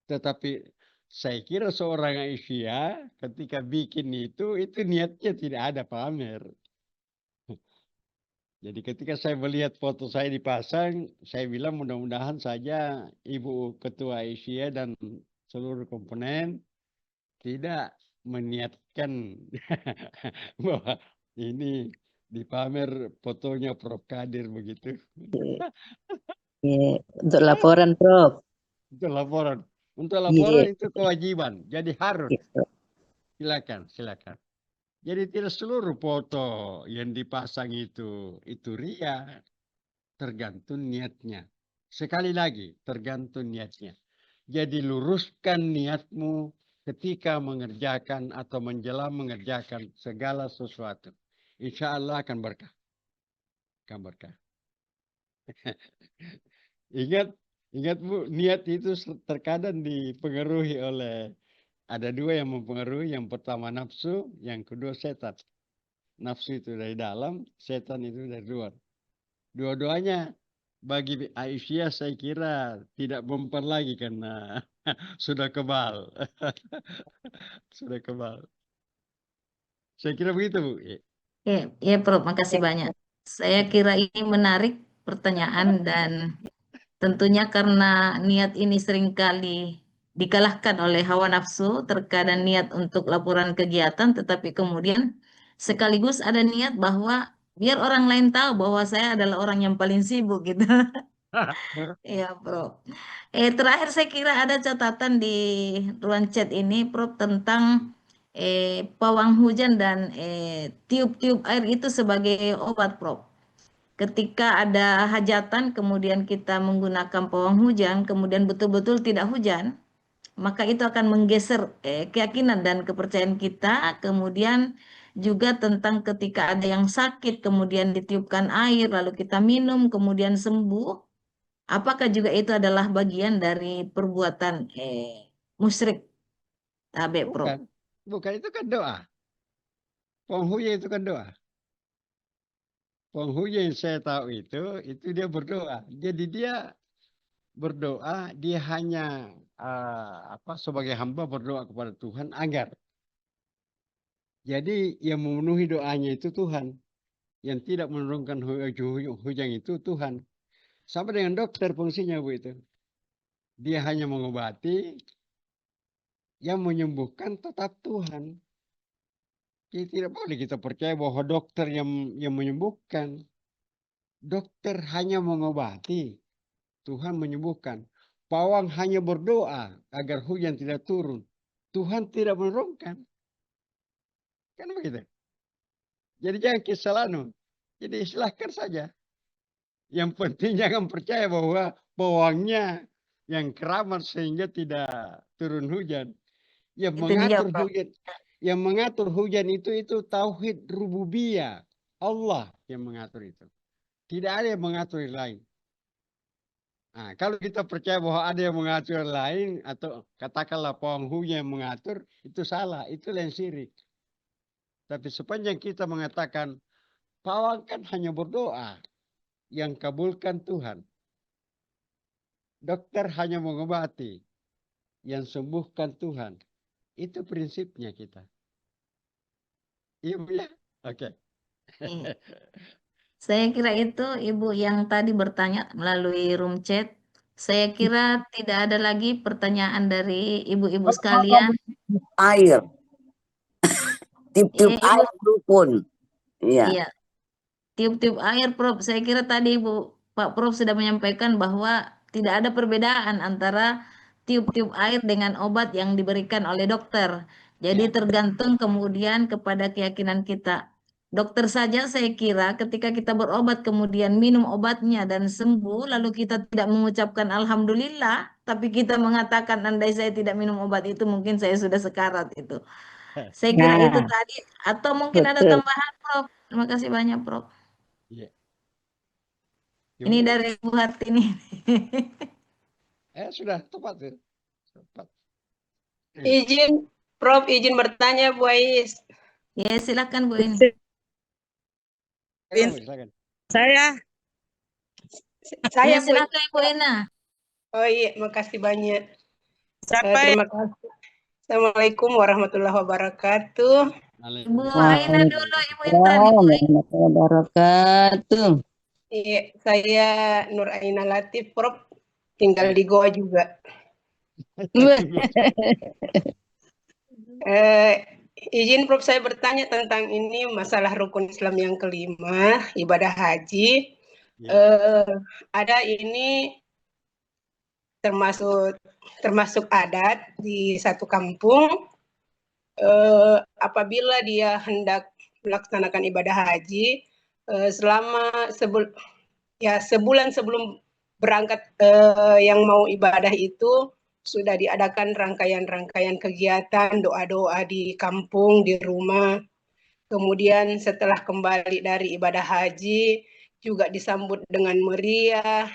Tetapi saya kira seorang Aisyah ketika bikin itu niatnya tidak ada pamer. Jadi ketika saya melihat foto saya dipasang, saya bilang mudah-mudahan saja Ibu Ketua Aisyah dan seluruh komponen tidak meniatkan bahwa ini dipamer fotonya Prof. Kadir begitu. Iya, untuk laporan, Prof. Untuk laporan. Untuk Iya, laporan itu kewajiban. Jadi harus. iya, Prof. Silakan, silakan. Jadi tidak seluruh foto yang dipasang itu ria. Tergantung niatnya. Sekali lagi, tergantung niatnya. Jadi luruskan niatmu ketika mengerjakan atau menjelang mengerjakan segala sesuatu. Insya Allah akan berkah. Akan berkah. Ingat Bu, niat itu terkadang dipengaruhi oleh, ada dua yang mempengaruhi. Yang pertama nafsu, yang kedua setan. Nafsu itu dari dalam, setan itu dari luar. Dua-duanya bagi Aisyah saya kira tidak mempan lagi karena sudah kebal. Sudah kebal. Saya kira begitu, Bu. Ya, Prof, makasih banyak. Saya kira ini menarik pertanyaan dan tentunya karena niat ini seringkali dikalahkan oleh hawa nafsu, terkadang niat untuk laporan kegiatan, tetapi kemudian sekaligus ada niat bahwa biar orang lain tahu bahwa saya adalah orang yang paling sibuk gitu. Iya, Prof. Terakhir saya kira ada catatan di ruang chat ini, Prof, tentang pawang hujan dan tiup-tiup air itu sebagai obat, Prof. Ketika ada hajatan, kemudian kita menggunakan pawang hujan, kemudian betul-betul tidak hujan, maka itu akan menggeser keyakinan dan kepercayaan kita. Kemudian juga tentang ketika ada yang sakit, kemudian ditiupkan air, lalu kita minum, kemudian sembuh. Apakah juga itu adalah bagian dari perbuatan musyrik tabe, Prof? Bukan. Bukan, itu kan doa. Penghuyah itu kan doa. Penghuyah yang saya tahu itu dia berdoa. Jadi dia berdoa, dia hanya sebagai hamba berdoa kepada Tuhan agar. Jadi yang memenuhi doanya itu Tuhan. Yang tidak menurunkan hujan itu Tuhan. Sama dengan dokter fungsinya, Bu, itu. Dia hanya mengobati, yang menyembuhkan tetap Tuhan. Jadi tidak boleh kita percaya bahwa dokter yang menyembuhkan. Dokter hanya mengobati, Tuhan menyembuhkan. Pawang hanya berdoa agar hujan tidak turun. Tuhan tidak menurunkan. Kan begitu. Jadi jangan kisah lanu. Jadi silahkan saja. Yang penting jangan percaya bahwa pawangnya yang keramat sehingga tidak turun hujan. Yang Itu dia, mengatur Prof. hujan, yang mengatur hujan itu tauhid rububiyah. Allah yang mengatur itu. Tidak ada yang mengatur yang lain. Nah, kalau kita percaya bahwa ada yang mengatur yang lain atau katakanlah pawang hujan yang mengatur, itu salah, itu yang syirik. Tapi sepanjang kita mengatakan pawang kan hanya berdoa, yang kabulkan Tuhan. Dokter hanya mengobati, yang sembuhkan Tuhan. Itu prinsipnya kita. Iya, Bu, ya? Oke. Iya. Saya kira itu Ibu yang tadi bertanya melalui room chat. Saya kira tidak ada lagi pertanyaan dari ibu-ibu sekalian. Air, tiup-tiup Ibu, air rukun. Iya. iya, tiup-tiup air, Prof. Saya kira tadi Pak Prof sudah menyampaikan bahwa tidak ada perbedaan antara tiup-tiup air dengan obat yang diberikan oleh dokter. Jadi Ya. tergantung kemudian kepada keyakinan kita. Dokter saja saya kira ketika kita berobat kemudian minum obatnya dan sembuh, lalu kita tidak mengucapkan alhamdulillah, tapi kita mengatakan andai saya tidak minum obat itu mungkin saya sudah sekarat itu. Saya kira itu Nah, tadi. Atau mungkin ada betul. tambahan, Prof. Terima kasih banyak, Prof. Iya. Ini Gimana? dari Bu Hartini. Sudah tepat ya. Tepat. Izin, Prof, izin bertanya, Bu Ais. Ya, silakan Bu ini. Silakan, Bu, silakan. Saya Ya, Bu. silakan Bu Ina. Oh iya, makasih banyak. Terima kasih. Assalamualaikum warahmatullahi wabarakatuh. Ibu Aina dulu, Ibu Intan. Waalaikumsalam warahmatullahi wabarakatuh. Iya, saya Nur Aina Latif, Prof. Tinggal di Goa juga. Izin Prof, saya bertanya tentang ini masalah rukun Islam yang kelima, ibadah haji. Ya. Ada ini termasuk adat di satu kampung, apabila dia hendak melaksanakan ibadah haji, selama sebulan sebelum berangkat, yang mau ibadah itu sudah diadakan rangkaian-rangkaian kegiatan, doa-doa di kampung, di rumah. Kemudian setelah kembali dari ibadah haji juga disambut dengan meriah,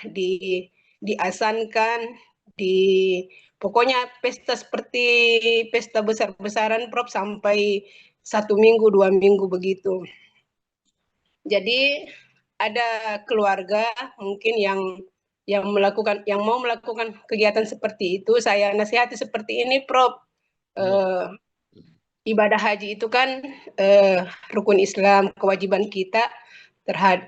diazankan, pokoknya pesta seperti pesta besar-besaran, Prof, sampai 1 minggu, 2 minggu begitu. Jadi ada keluarga mungkin yang mau melakukan kegiatan seperti itu, saya nasihati seperti ini, Prof. Ibadah haji itu kan rukun Islam, kewajiban kita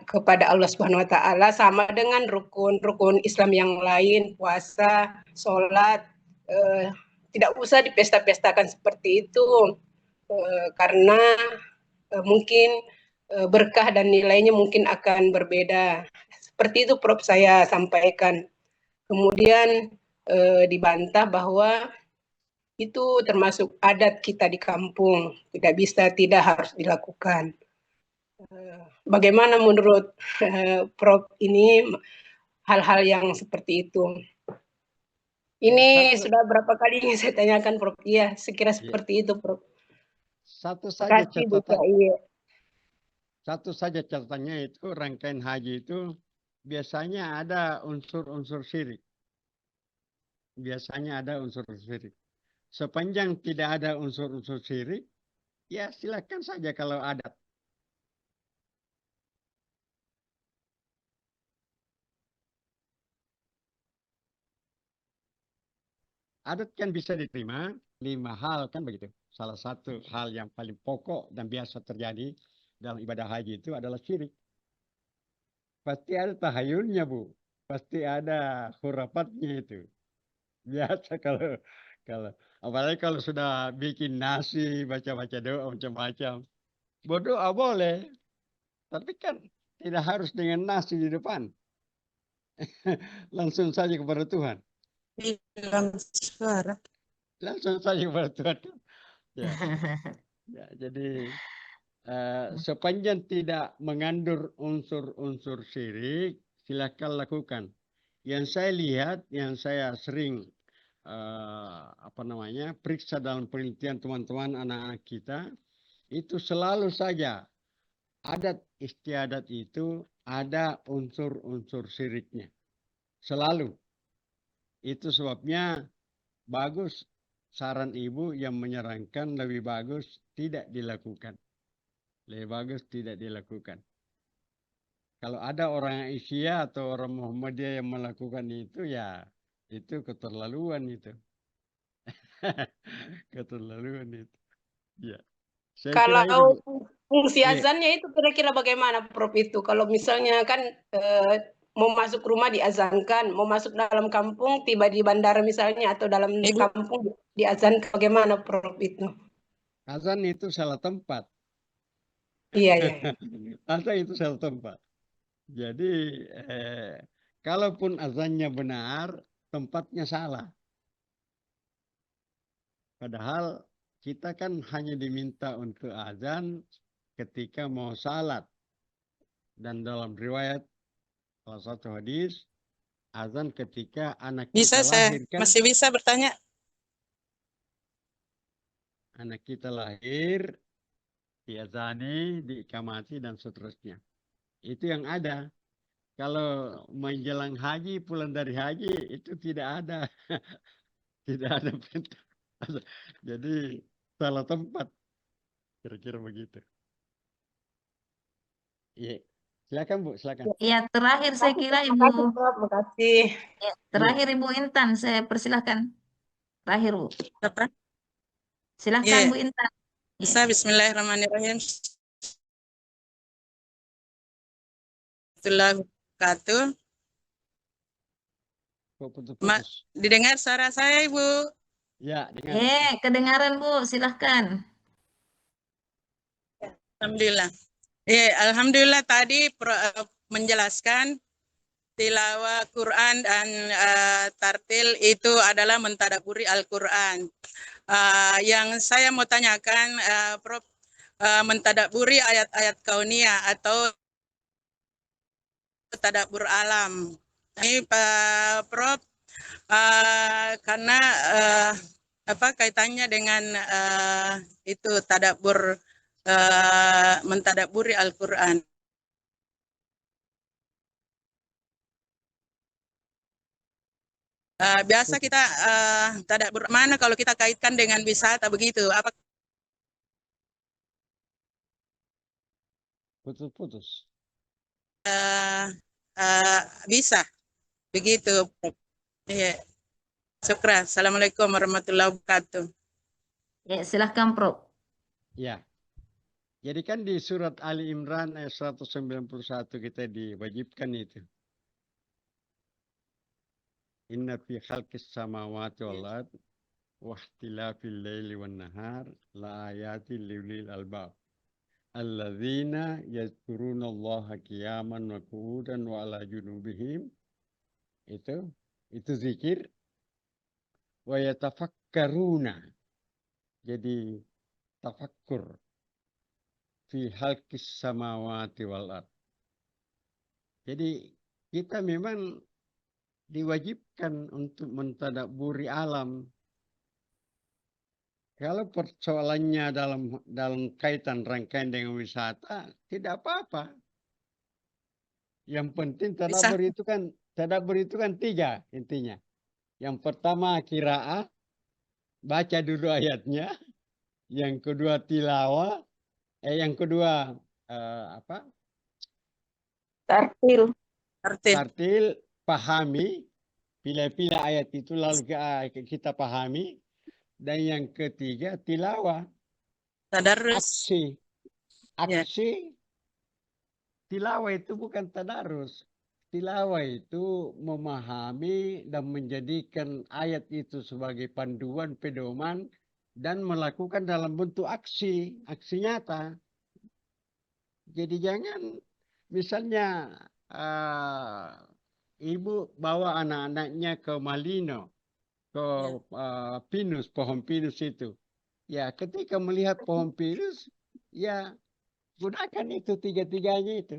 kepada Allah Subhanahu wa taala sama dengan rukun Islam yang lain, puasa, sholat, tidak usah dipesta-pestakan seperti itu, karena mungkin berkah dan nilainya mungkin akan berbeda. Seperti itu, Prof, saya sampaikan. Kemudian dibantah bahwa itu termasuk adat kita di kampung, tidak harus dilakukan. Bagaimana menurut Prof ini hal-hal yang seperti itu? Ini sudah berapa kali saya tanyakan, Prof. Iya, sekira seperti itu, Prof. Satu saja catatan. Iya. Satu saja catatannya itu rangkaian haji itu biasanya ada unsur-unsur syirik. Biasanya ada unsur-unsur syirik. Sepanjang tidak ada unsur-unsur syirik, ya silakan saja kalau adat. Adat kan bisa diterima 5 hal kan begitu. Salah satu hal yang paling pokok dan biasa terjadi dalam ibadah haji itu adalah syirik. Pasti ada tahayulnya, Bu. Pasti ada khurafatnya itu. Biasa kalau apalagi kalau sudah bikin nasi, baca-baca doa macam-macam. Berdoa boleh, tapi kan tidak harus dengan nasi di depan. Langsung saja kepada Tuhan. Hilang suara. Langsung saja kepada Tuhan. Ya. Ya, jadi sepanjang tidak mengandung unsur-unsur syirik, silakan lakukan. Yang saya lihat, yang saya sering periksa dalam penelitian teman-teman anak-anak kita, itu selalu saja adat istiadat itu ada unsur-unsur syiriknya. Selalu. Itu sebabnya bagus saran ibu yang menyarankan lebih bagus tidak dilakukan. Lebih bagus tidak dilakukan. Kalau ada orang Asia atau orang Muhammadiyah yang melakukan itu, ya itu keterlaluan itu. Keterlaluan itu. Ya. Kalau fungsi azannya itu kira-kira bagaimana, Prof, itu? Kalau misalnya kan mau masuk rumah diazankan, mau masuk dalam kampung, tiba di bandara misalnya, atau dalam kampung diazankan, bagaimana, Prof, itu? Azan itu salah tempat. Iya, iya. Azan itu salah tempat. Jadi kalaupun azannya benar, tempatnya salah. Padahal kita kan hanya diminta untuk azan ketika mau salat. Dan dalam riwayat salah satu hadis, azan ketika anak kita lahir. Masih bisa bertanya? Anak kita lahir, diazani, diikamati, dan seterusnya. Itu yang ada. Kalau menjelang haji, pulang dari haji, itu tidak ada. Tidak ada perintah. Jadi salah tempat. Kira-kira begitu. Iya. Silakan, Bu, silakan. Ya, terakhir saya kira Ibu. Terima kasih. Ya, terakhir Ibu Intan, saya persilahkan. Terakhir, Bu. Silahkan, Bu Intan. Bisa, bismillahirrahmanirrahim. Wabarakatuh. Didengar suara saya, Ibu? Ya, dengar. Kedengaran, Bu. Silahkan. Alhamdulillah. Alhamdulillah tadi menjelaskan tilawah Quran dan tartil itu adalah mentadaburi Al-Quran. Yang saya mau tanyakan, Prof, mentadaburi ayat-ayat kauniyah atau tadabbur alam. Ini Pak Prof, karena apa kaitannya dengan itu tadabbur, mentadaburi Al-Quran. Biasa kita tadabbur mana kalau kita kaitkan dengan wisata begitu? Apa Putus-putus. bisa begitu, Prof? Iya. Syukran. Assalamualaikum warahmatullahi wabarakatuh. Ya, silahkan Prof. Ya. Jadi kan di surat Ali Imran ayat 191 kita diwajibkan itu. Inna fi khalqis samawati wal ard wa ikhtilafil laili wan nahar la ayatin liulil albab. Alladzina yadhkuruna Allaha qiyaman wa qu'udan wa ala junubihim. Itu zikir. Wa yatafakkaruna. Jadi tafakkur fi khalqis samawati wal ard. Jadi kita memang diwajibkan untuk mentadabburi alam. Kalau persoalannya dalam kaitan rangkaian dengan wisata, tidak apa-apa. Yang penting tadabbur itu kan 3 intinya. Yang pertama qiraah, baca dulu ayatnya. Yang kedua tilawah, yang kedua apa? Tartil, pahami, pilih-pilih ayat itu lalu kita pahami. Dan yang ketiga tilawah, Tadarrus. aksi. Tilawah itu bukan tadarus. Tilawah itu memahami dan menjadikan ayat itu sebagai panduan pedoman dan melakukan dalam bentuk aksi nyata. Jadi jangan misalnya ibu bawa anak-anaknya ke Malino, ke pinus, pohon pinus itu. Ya, ketika melihat pohon pinus, ya gunakan itu tiga-tiganya itu.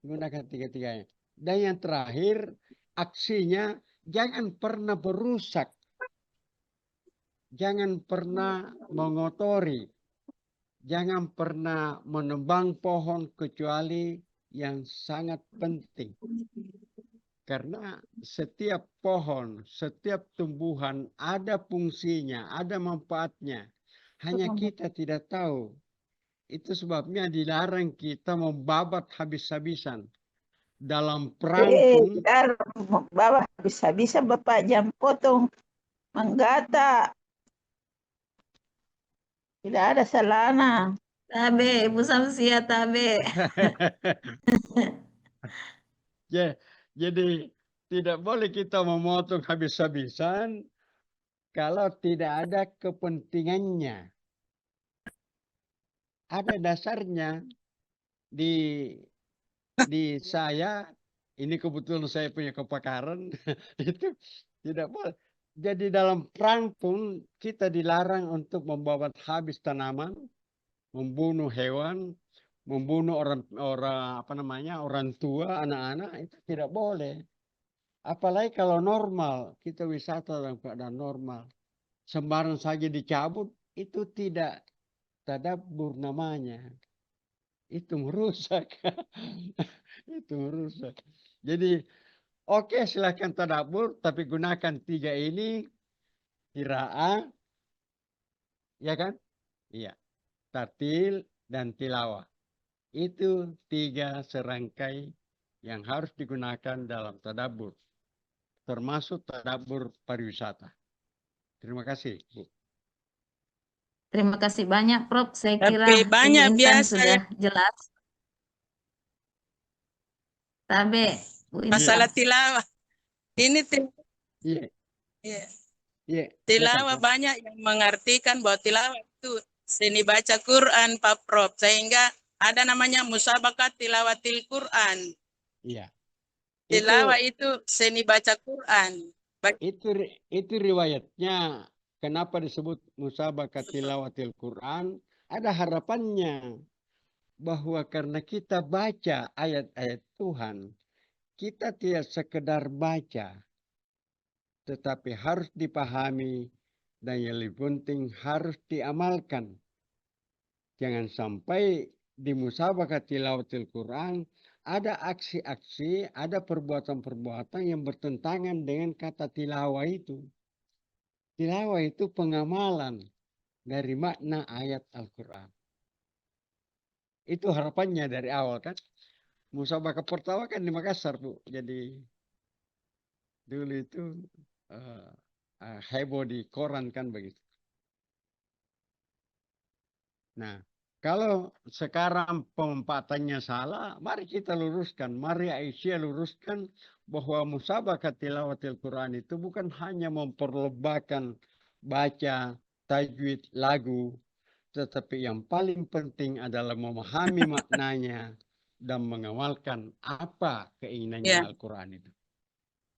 Gunakan tiga-tiganya. Dan yang terakhir, aksinya jangan pernah berusak. Jangan pernah mengotori. Jangan pernah menebang pohon kecuali yang sangat penting. Karena setiap pohon, setiap tumbuhan ada fungsinya, ada manfaatnya. Hanya kita tidak tahu. Itu sebabnya dilarang kita membabat habis-habisan. Dalam perang pun. Bawa habis-habisan Bapak jam potong. Menggata. Tidak ada salana. Tabe, Ibu Samsia tabe. Jadi tidak boleh kita memotong habis-habisan kalau tidak ada kepentingannya. Ada dasarnya di saya, ini kebetulan saya punya kepakaran, itu tidak boleh. Jadi dalam perang pun kita dilarang untuk membabat habis tanaman, membunuh hewan, membunuh orang tua, anak-anak, itu tidak boleh. Apalagi kalau normal, kita wisata dalam keadaan normal. Sembarang saja dicabut, itu tidak tadabbur namanya. Itu merusak. Itu merusak. Jadi, oke, silakan tadabbur, tapi gunakan 3 ini, qiraah, ya kan? Iya. Tartil dan tilawah. Itu 3 serangkai yang harus digunakan dalam tadabbur. Termasuk tadabbur pariwisata. Terima kasih, Bu. Terima kasih banyak, Prof. Saya kira Tapi banyak ini biasa intan sudah jelas. Tabe, Bu masalah Intan. tilawah. Ini tilawah banyak yang mengartikan bahwa tilawah itu seni baca Quran, Pak Prof. Sehingga ada namanya musabakat tilawatil Quran. Iya. Tilawah itu seni baca Quran. Itu riwayatnya. Kenapa disebut musabaqah tilawatil Quran? Ada harapannya bahwa karena kita baca ayat-ayat Tuhan, kita tidak sekedar baca, tetapi harus dipahami dan yang lebih penting harus diamalkan. Jangan sampai di musabaqah tilawatil Quran ada aksi-aksi, ada perbuatan-perbuatan yang bertentangan dengan kata tilawah itu. Tilawah itu pengamalan dari makna ayat Al-Quran. Itu harapannya dari awal kan. Musabaqah pertama kan di Makassar, Bu. Jadi dulu itu heboh di koran kan begitu. Nah, kalau sekarang pemanfaatannya salah, mari kita luruskan. Mari Aisyah luruskan bahwa musabaqah tilawatil Quran itu bukan hanya memperlebakan baca, tajwid, lagu, tetapi yang paling penting adalah memahami maknanya dan mengamalkan apa keinginannya Al-Quran itu.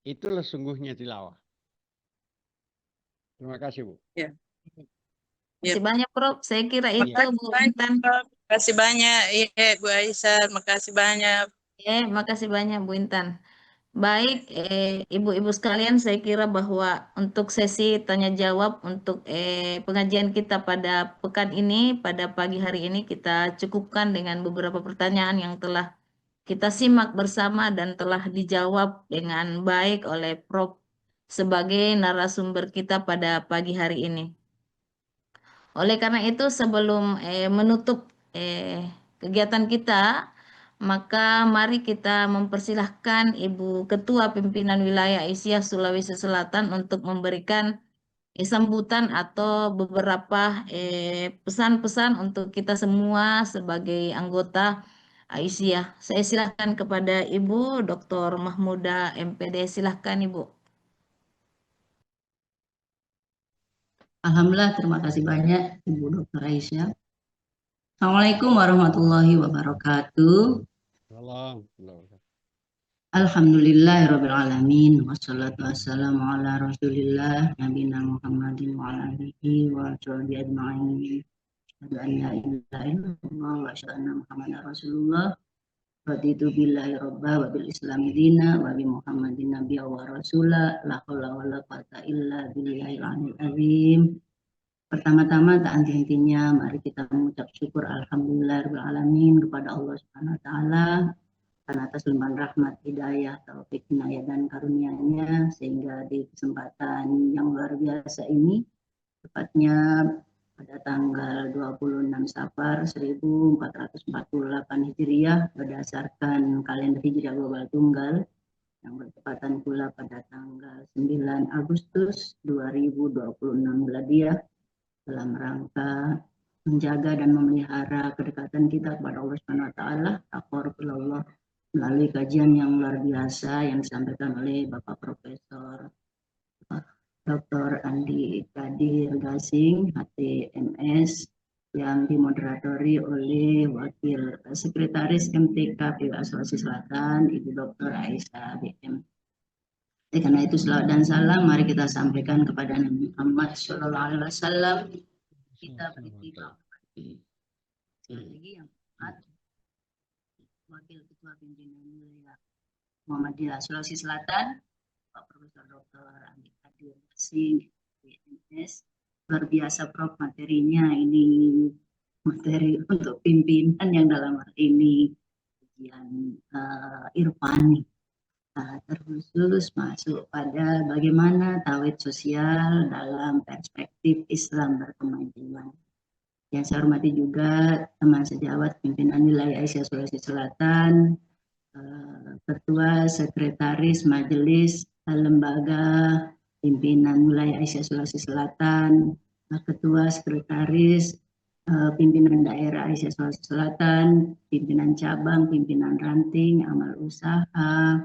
Itulah sungguhnya tilawah. Terima kasih, Bu. Ya. Terima kasih banyak, Prof. Saya kira itu, Bu Intan. Terima kasih banyak, Bu Aisyah. Makasih banyak. Makasih banyak, Bu Intan. Baik, ibu-ibu sekalian, saya kira bahwa untuk sesi tanya jawab untuk pengajian kita pada pekan ini, pada pagi hari ini kita cukupkan dengan beberapa pertanyaan yang telah kita simak bersama dan telah dijawab dengan baik oleh Prof sebagai narasumber kita pada pagi hari ini. Oleh karena itu, sebelum menutup kegiatan kita, maka mari kita mempersilahkan Ibu Ketua Pimpinan Wilayah Aisyah Sulawesi Selatan untuk memberikan sambutan atau beberapa pesan-pesan untuk kita semua sebagai anggota Aisyah. Saya silakan kepada Ibu Dr. Mahmuda MPD. Silakan Ibu. Alhamdulillah, terima kasih banyak Ibu Dr. Aisyah. Assalamualaikum warahmatullahi wabarakatuh. Alhamdulillahirrabbilalamin. Wassalatu wassalamu ala rasulillah nabina Muhammadin wa ala alihi wa sahbihi ajma'in. Asyhadu an la ilaha illallah wa asyhadu anna Muhammadar Rasulullah. Raditu billahi rabba wa bil islami dina wa bi Muhammadin nabiyya wa rasula la haula wa la quwata illa billahil aliyyil azim. Pertama-tama tak henti-hentinya mari kita mengucap syukur alhamdulillahirrahmanirrahim kepada Allah Subhanahu wa taala karena atas limpahan rahmat, hidayah, taufik, inayah dan karunia-Nya sehingga di kesempatan yang luar biasa ini tepatnya pada tanggal 26 Safar 1448 Hijriah berdasarkan kalender Hijriah Global Tunggal yang bertepatan pula pada tanggal 9 Agustus 2026 Miladiah dalam rangka menjaga dan memelihara kedekatan kita kepada Allah Subhanahu wa taala, taqarrubullah melalui kajian yang luar biasa yang disampaikan oleh Bapak Profesor Dr. Andi Kadir Gasing, HTMS, yang dimoderatori oleh Wakil Sekretaris MTK PWA Sulawesi Selatan, Ibu Dr. Aisyah BM. Karena itu selawat dan salam mari kita sampaikan kepada Nabi Muhammad SAW. Kita bertiga sekali lagi yang Wakil Ketua Pimpinan Wilayah Muhammadiyah Sulawesi Selatan, Pak Profesor Dr. Andi Kadir Gasing, PNS. Luar biasa Prof materinya, ini materi untuk pimpinan yang dalam hal ini ujian Irfani. Terkhusus masuk pada bagaimana tauhid sosial dalam perspektif Islam berkemajuan. Yang saya hormati juga teman sejawat pimpinan wilayah Aisyah Sulawesi Selatan, Ketua Sekretaris Majelis Lembaga Pimpinan Wilayah Aisyah Sulawesi Selatan, Ketua Sekretaris Pimpinan Daerah Aisyah Sulawesi Selatan, Pimpinan Cabang, Pimpinan Ranting, Amal Usaha,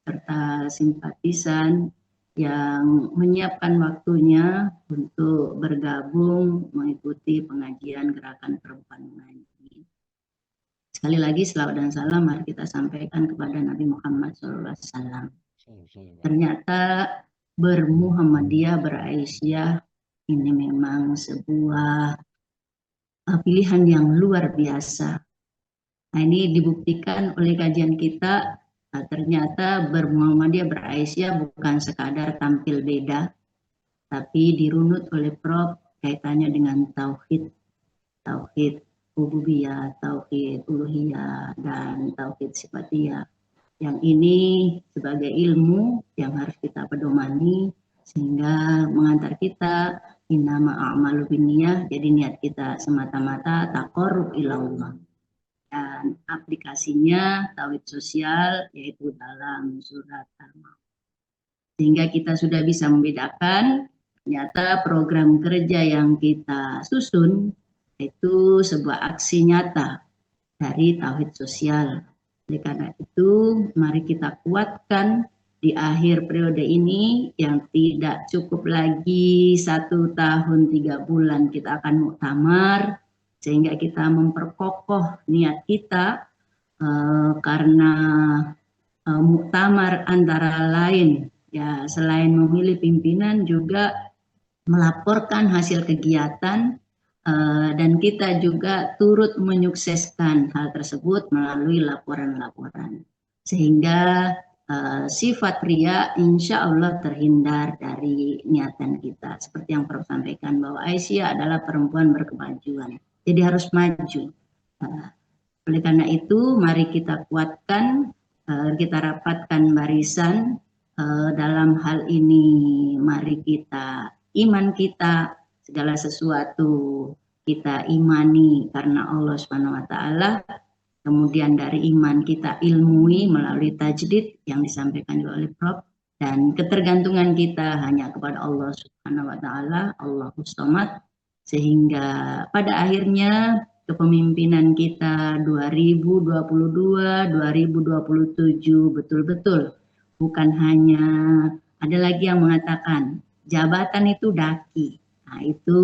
serta simpatisan yang menyiapkan waktunya untuk bergabung mengikuti pengajian Gerakan Perempuan Mengaji. Sekali lagi selawat dan salam mari kita sampaikan kepada Nabi Muhammad SAW. Ternyata bermuhammadiyah, beraisyah ini memang sebuah pilihan yang luar biasa. Nah, ini dibuktikan oleh kajian kita, ternyata bermuhammadiyah, beraisyah bukan sekadar tampil beda, tapi dirunut oleh Prof kaitannya dengan tauhid, tauhid rububiyah, tauhid uluhiyah, dan tauhid sifatiyah. Yang ini sebagai ilmu yang harus kita pedomani sehingga mengantar kita innama a'malu binniyah, jadi niat kita semata-mata taqarrub ilallah. Dan aplikasinya tauhid sosial yaitu dalam surat Al-Maun. Sehingga kita sudah bisa membedakan ternyata program kerja yang kita susun itu sebuah aksi nyata dari tauhid sosial. Oleh karena itu, mari kita kuatkan di akhir periode ini yang tidak cukup lagi 1 tahun 3 bulan kita akan muktamar, sehingga kita memperkokoh niat kita karena muktamar antara lain ya selain memilih pimpinan juga melaporkan hasil kegiatan dan kita juga turut menyukseskan hal tersebut melalui laporan-laporan sehingga sifat ria insya Allah terhindar dari niatan kita seperti yang Prof sampaikan bahwa Aisyah adalah perempuan berkemajuan jadi harus maju. Oleh karena itu mari kita kuatkan, kita rapatkan barisan dalam hal ini mari kita iman kita segala sesuatu kita imani karena Allah Subhanahu wa taala. Kemudian dari iman kita ilmui melalui tajdid yang disampaikan juga oleh Prof dan ketergantungan kita hanya kepada Allah Subhanahu wa taala, Allahus Samad, sehingga pada akhirnya kepemimpinan kita 2022-2027 betul-betul bukan hanya ada lagi yang mengatakan jabatan itu daki. Nah, itu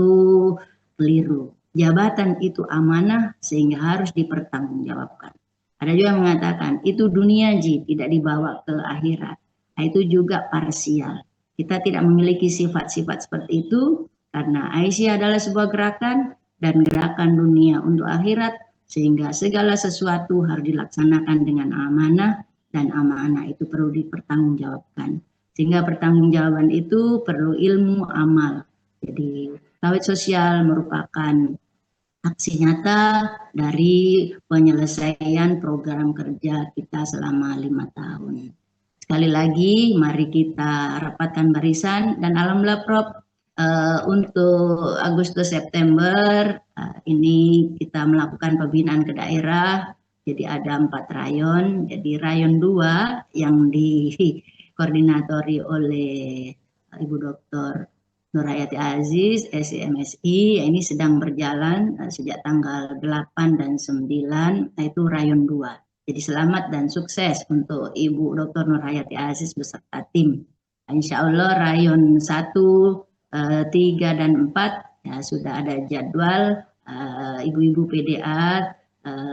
keliru. Jabatan itu amanah sehingga harus dipertanggungjawabkan. Ada juga yang mengatakan itu dunia tidak dibawa ke akhirat. Nah, itu juga parsial. Kita tidak memiliki sifat-sifat seperti itu karena Aisyah adalah sebuah gerakan dan gerakan dunia untuk akhirat sehingga segala sesuatu harus dilaksanakan dengan amanah dan amanah itu perlu dipertanggungjawabkan. Sehingga pertanggungjawaban itu perlu ilmu amal. Jadi tauhid sosial merupakan aksi nyata dari penyelesaian program kerja kita selama 5 tahun. Sekali lagi, mari kita rapatkan barisan dan alhamdulillah Prof, untuk Agustus September ini kita melakukan pembinaan ke daerah. Jadi ada 4 rayon. Jadi rayon 2 yang dikoordinatori oleh Ibu Dr. Nur Hayati Aziz, SMSI, ini sedang berjalan sejak tanggal 8 dan 9, itu rayon 2. Jadi selamat dan sukses untuk Ibu Dr. Nur Hayati Aziz beserta tim. Insya Allah rayon 1, 3, dan 4 ya, sudah ada jadwal, ibu-ibu PDA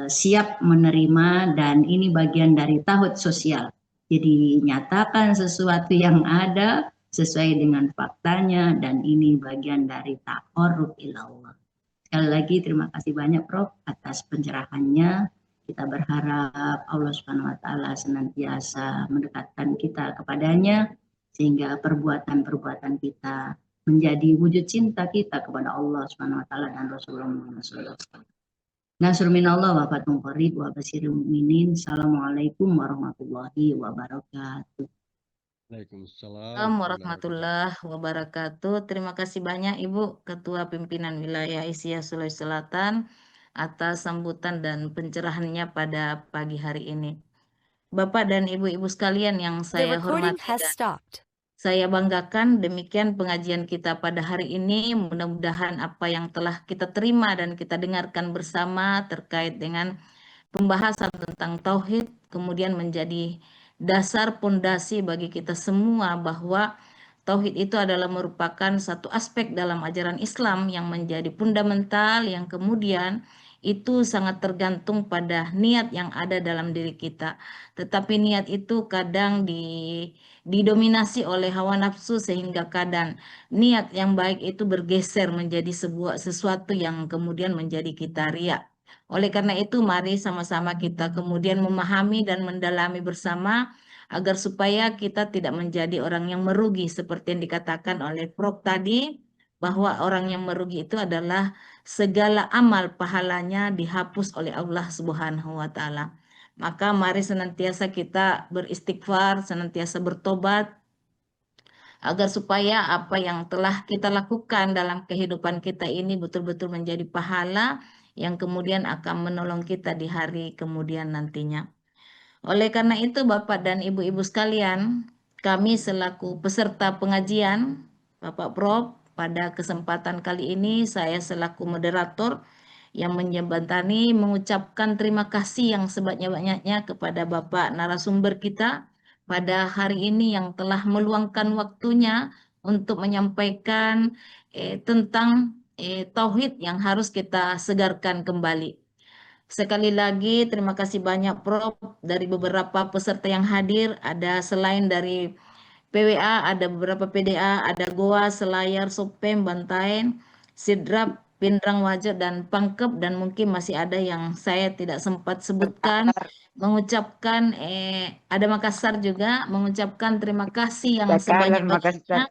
siap menerima dan ini bagian dari tauhid sosial. Jadi nyatakan sesuatu yang ada sesuai dengan faktanya dan ini bagian dari taqarrub ilallah. Sekali lagi terima kasih banyak Prof atas pencerahannya. Kita berharap Allah Subhanahu wa taala senantiasa mendekatkan kita kepadanya sehingga perbuatan-perbuatan kita menjadi wujud cinta kita kepada Allah Subhanahu wa taala dan Rasulullah Muhammad sallallahu alaihi wasallam. Nasrul minallah wa fathun qarib wa basyiril mu'minin. Assalamualaikum warahmatullahi wabarakatuh. Waalaikumsalam warahmatullahi wabarakatuh. Terima kasih banyak Ibu Ketua Pimpinan Wilayah Aisyah Sulawesi Selatan atas sambutan dan pencerahannya pada pagi hari ini. Bapak dan Ibu-ibu sekalian yang saya hormati dan saya banggakan, demikian pengajian kita pada hari ini. Mudah-mudahan apa yang telah kita terima dan kita dengarkan bersama terkait dengan pembahasan tentang tauhid kemudian menjadi dasar pondasi bagi kita semua bahwa tauhid itu adalah merupakan satu aspek dalam ajaran Islam yang menjadi fundamental yang kemudian itu sangat tergantung pada niat yang ada dalam diri kita. Tetapi niat itu kadang didominasi oleh hawa nafsu sehingga kadang niat yang baik itu bergeser menjadi sesuatu yang kemudian menjadi kita riya. Oleh karena itu, mari sama-sama kita kemudian memahami dan mendalami bersama agar supaya kita tidak menjadi orang yang merugi seperti yang dikatakan oleh Prof tadi, bahwa orang yang merugi itu adalah segala amal pahalanya dihapus oleh Allah Subhanahu wa taala. Maka mari senantiasa kita beristighfar, senantiasa bertobat agar supaya apa yang telah kita lakukan dalam kehidupan kita ini betul-betul menjadi pahala yang kemudian akan menolong kita di hari kemudian nantinya. Oleh karena itu, Bapak dan Ibu-ibu sekalian, kami selaku peserta pengajian, Bapak Prof, pada kesempatan kali ini saya selaku moderator yang menjembatani mengucapkan terima kasih yang sebanyak-banyaknya kepada Bapak narasumber kita pada hari ini yang telah meluangkan waktunya untuk menyampaikan tentang tauhid yang harus kita segarkan kembali. Sekali lagi terima kasih banyak Prof dari beberapa peserta yang hadir. Ada selain dari PWA, ada beberapa PDA, ada Goa, Selayar, Sopem, Bantaeng, Sidrap, Pindrang Wajo, dan Pangkep, dan mungkin masih ada yang saya tidak sempat sebutkan. Mengucapkan ada Makassar juga, mengucapkan terima kasih yang sebanyak-banyaknya